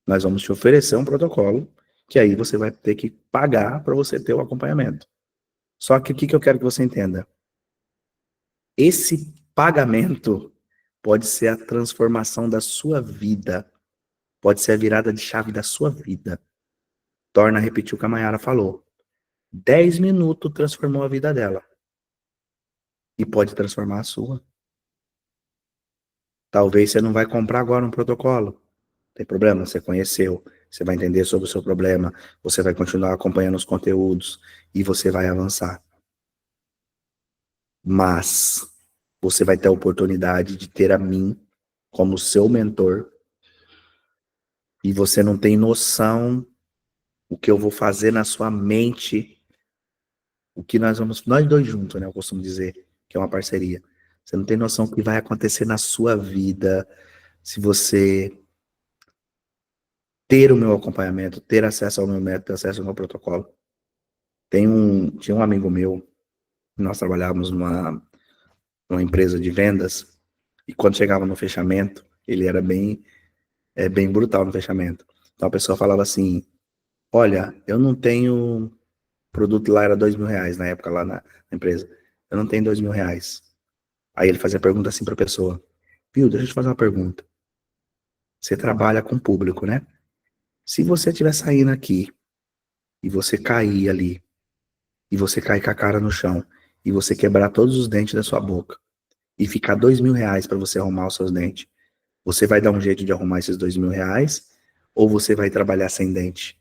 nós vamos te oferecer um protocolo, que aí você vai ter que pagar para você ter o acompanhamento. Só que o que eu quero que você entenda? Esse pagamento pode ser a transformação da sua vida, pode ser a virada de chave da sua vida. Torna a repetir o que a Mayara falou. 10 minutos transformou a vida dela. E pode transformar a sua. Talvez você não vai comprar agora um protocolo. Não tem problema, você conheceu. Você vai entender sobre o seu problema. Você vai continuar acompanhando os conteúdos. E você vai avançar. Mas você vai ter a oportunidade de ter a mim como seu mentor. E você não tem noção o que eu vou fazer na sua mente, o que nós dois juntos, né? Eu costumo dizer que é uma parceria. Você não tem noção do que vai acontecer na sua vida se você ter o meu acompanhamento, ter acesso ao meu método, ter acesso ao meu protocolo. Tinha um amigo meu, nós trabalhávamos numa empresa de vendas, e quando chegava no fechamento, ele era bem brutal no fechamento. Então a pessoa falava assim, olha, eu não tenho, o produto lá era R$ 2.000 na época lá na empresa, eu não tenho R$ 2.000. Aí ele fazia a pergunta assim para a pessoa, viu, deixa eu te fazer uma pergunta. Você trabalha com público, né? Se você estiver saindo aqui e você cair ali, e você cair com a cara no chão, e você quebrar todos os dentes da sua boca, e ficar R$ 2.000 para você arrumar os seus dentes, você vai dar um jeito de arrumar esses R$ 2.000, ou você vai trabalhar sem dente?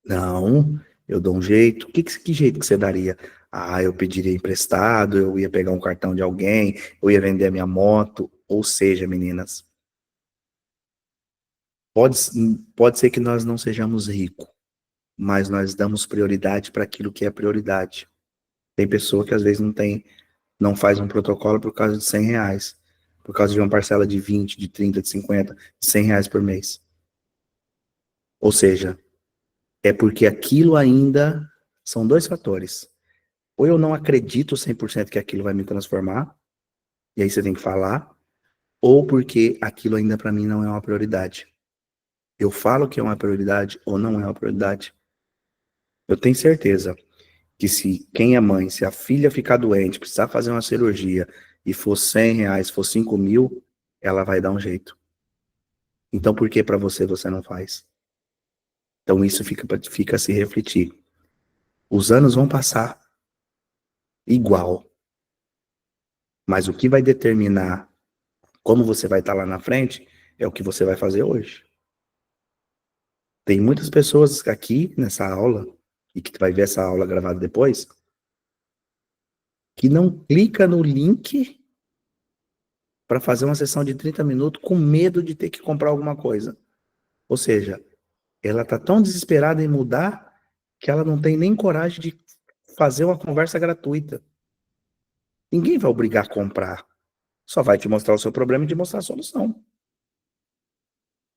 Não, eu dou um jeito. Que jeito que você daria? Ah, eu pediria emprestado, eu ia pegar um cartão de alguém, eu ia vender a minha moto. Ou seja, meninas, pode, pode ser que nós não sejamos ricos, mas nós damos prioridade para aquilo que é prioridade. Tem pessoa que às vezes não faz um protocolo por causa de R$ 100, por causa de uma parcela de 20, de 30, de 50, de R$ 100 por mês. Ou seja, é porque aquilo ainda são dois fatores. Ou eu não acredito 100% que aquilo vai me transformar, e aí você tem que falar, ou porque aquilo ainda para mim não é uma prioridade. Eu falo que é uma prioridade ou não é uma prioridade. Eu tenho certeza que se quem é mãe, se a filha ficar doente, precisar fazer uma cirurgia e for R$ 100, for 5.000, ela vai dar um jeito. Então por que para você não faz? Então isso fica a se refletir. Os anos vão passar igual, mas o que vai determinar como você vai estar lá na frente é o que você vai fazer hoje. Tem muitas pessoas aqui nessa aula, e que vai ver essa aula gravada depois, que não clica no link para fazer uma sessão de 30 minutos com medo de ter que comprar alguma coisa. Ou seja, ela está tão desesperada em mudar que ela não tem nem coragem de fazer uma conversa gratuita. Ninguém vai obrigar a comprar. Só vai te mostrar o seu problema e te mostrar a solução.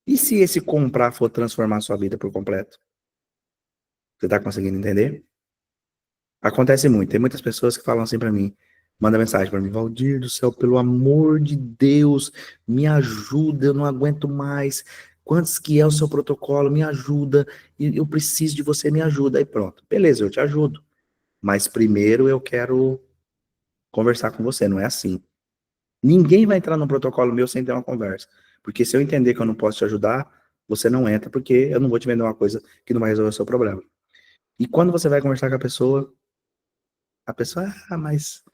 E se esse comprar for transformar a sua vida por completo? Você está conseguindo entender? Acontece muito. Tem muitas pessoas que falam assim para mim, manda mensagem para mim, Valdir do céu, pelo amor de Deus, me ajuda, eu não aguento mais. Quantos que é o seu protocolo? Me ajuda. E eu preciso de você, me ajuda. Aí pronto. Beleza, eu te ajudo. Mas primeiro eu quero conversar com você, não é assim. Ninguém vai entrar no protocolo meu sem ter uma conversa. Porque se eu entender que eu não posso te ajudar, você não entra, porque eu não vou te vender uma coisa que não vai resolver o seu problema. E quando você vai conversar com a pessoa, mas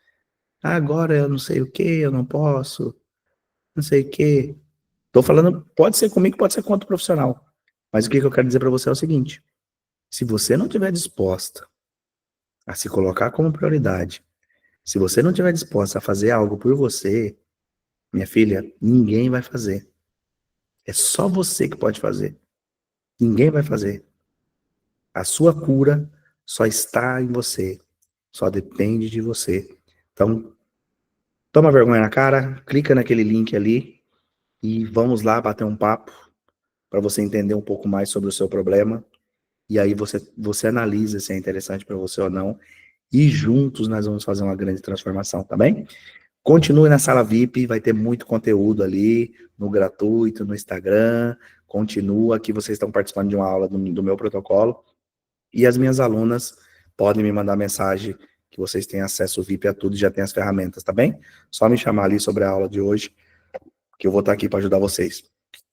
agora eu não sei o que, eu não posso, não sei o que. Tô falando, pode ser comigo, pode ser com outro profissional. Mas o que eu quero dizer para você é o seguinte: se você não estiver disposta a se colocar como prioridade, se você não estiver disposta a fazer algo por você, minha filha, ninguém vai fazer. É só você que pode fazer. Ninguém vai fazer. A sua cura só está em você. Só depende de você. Então, toma vergonha na cara, clica naquele link ali e vamos lá bater um papo para você entender um pouco mais sobre o seu problema. E aí você analisa se é interessante para você ou não. E juntos nós vamos fazer uma grande transformação, tá bem? Continue na sala VIP, vai ter muito conteúdo ali, no gratuito, no Instagram. Continua, que vocês estão participando de uma aula do meu protocolo. E as minhas alunas podem me mandar mensagem que vocês têm acesso VIP a tudo e já tem as ferramentas, tá bem? Só me chamar ali sobre a aula de hoje, que eu vou estar aqui para ajudar vocês.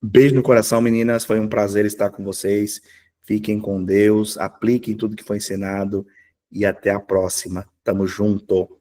Beijo no coração, meninas. Foi um prazer estar com vocês. Fiquem com Deus, apliquem tudo que foi ensinado e até a próxima. Tamo junto.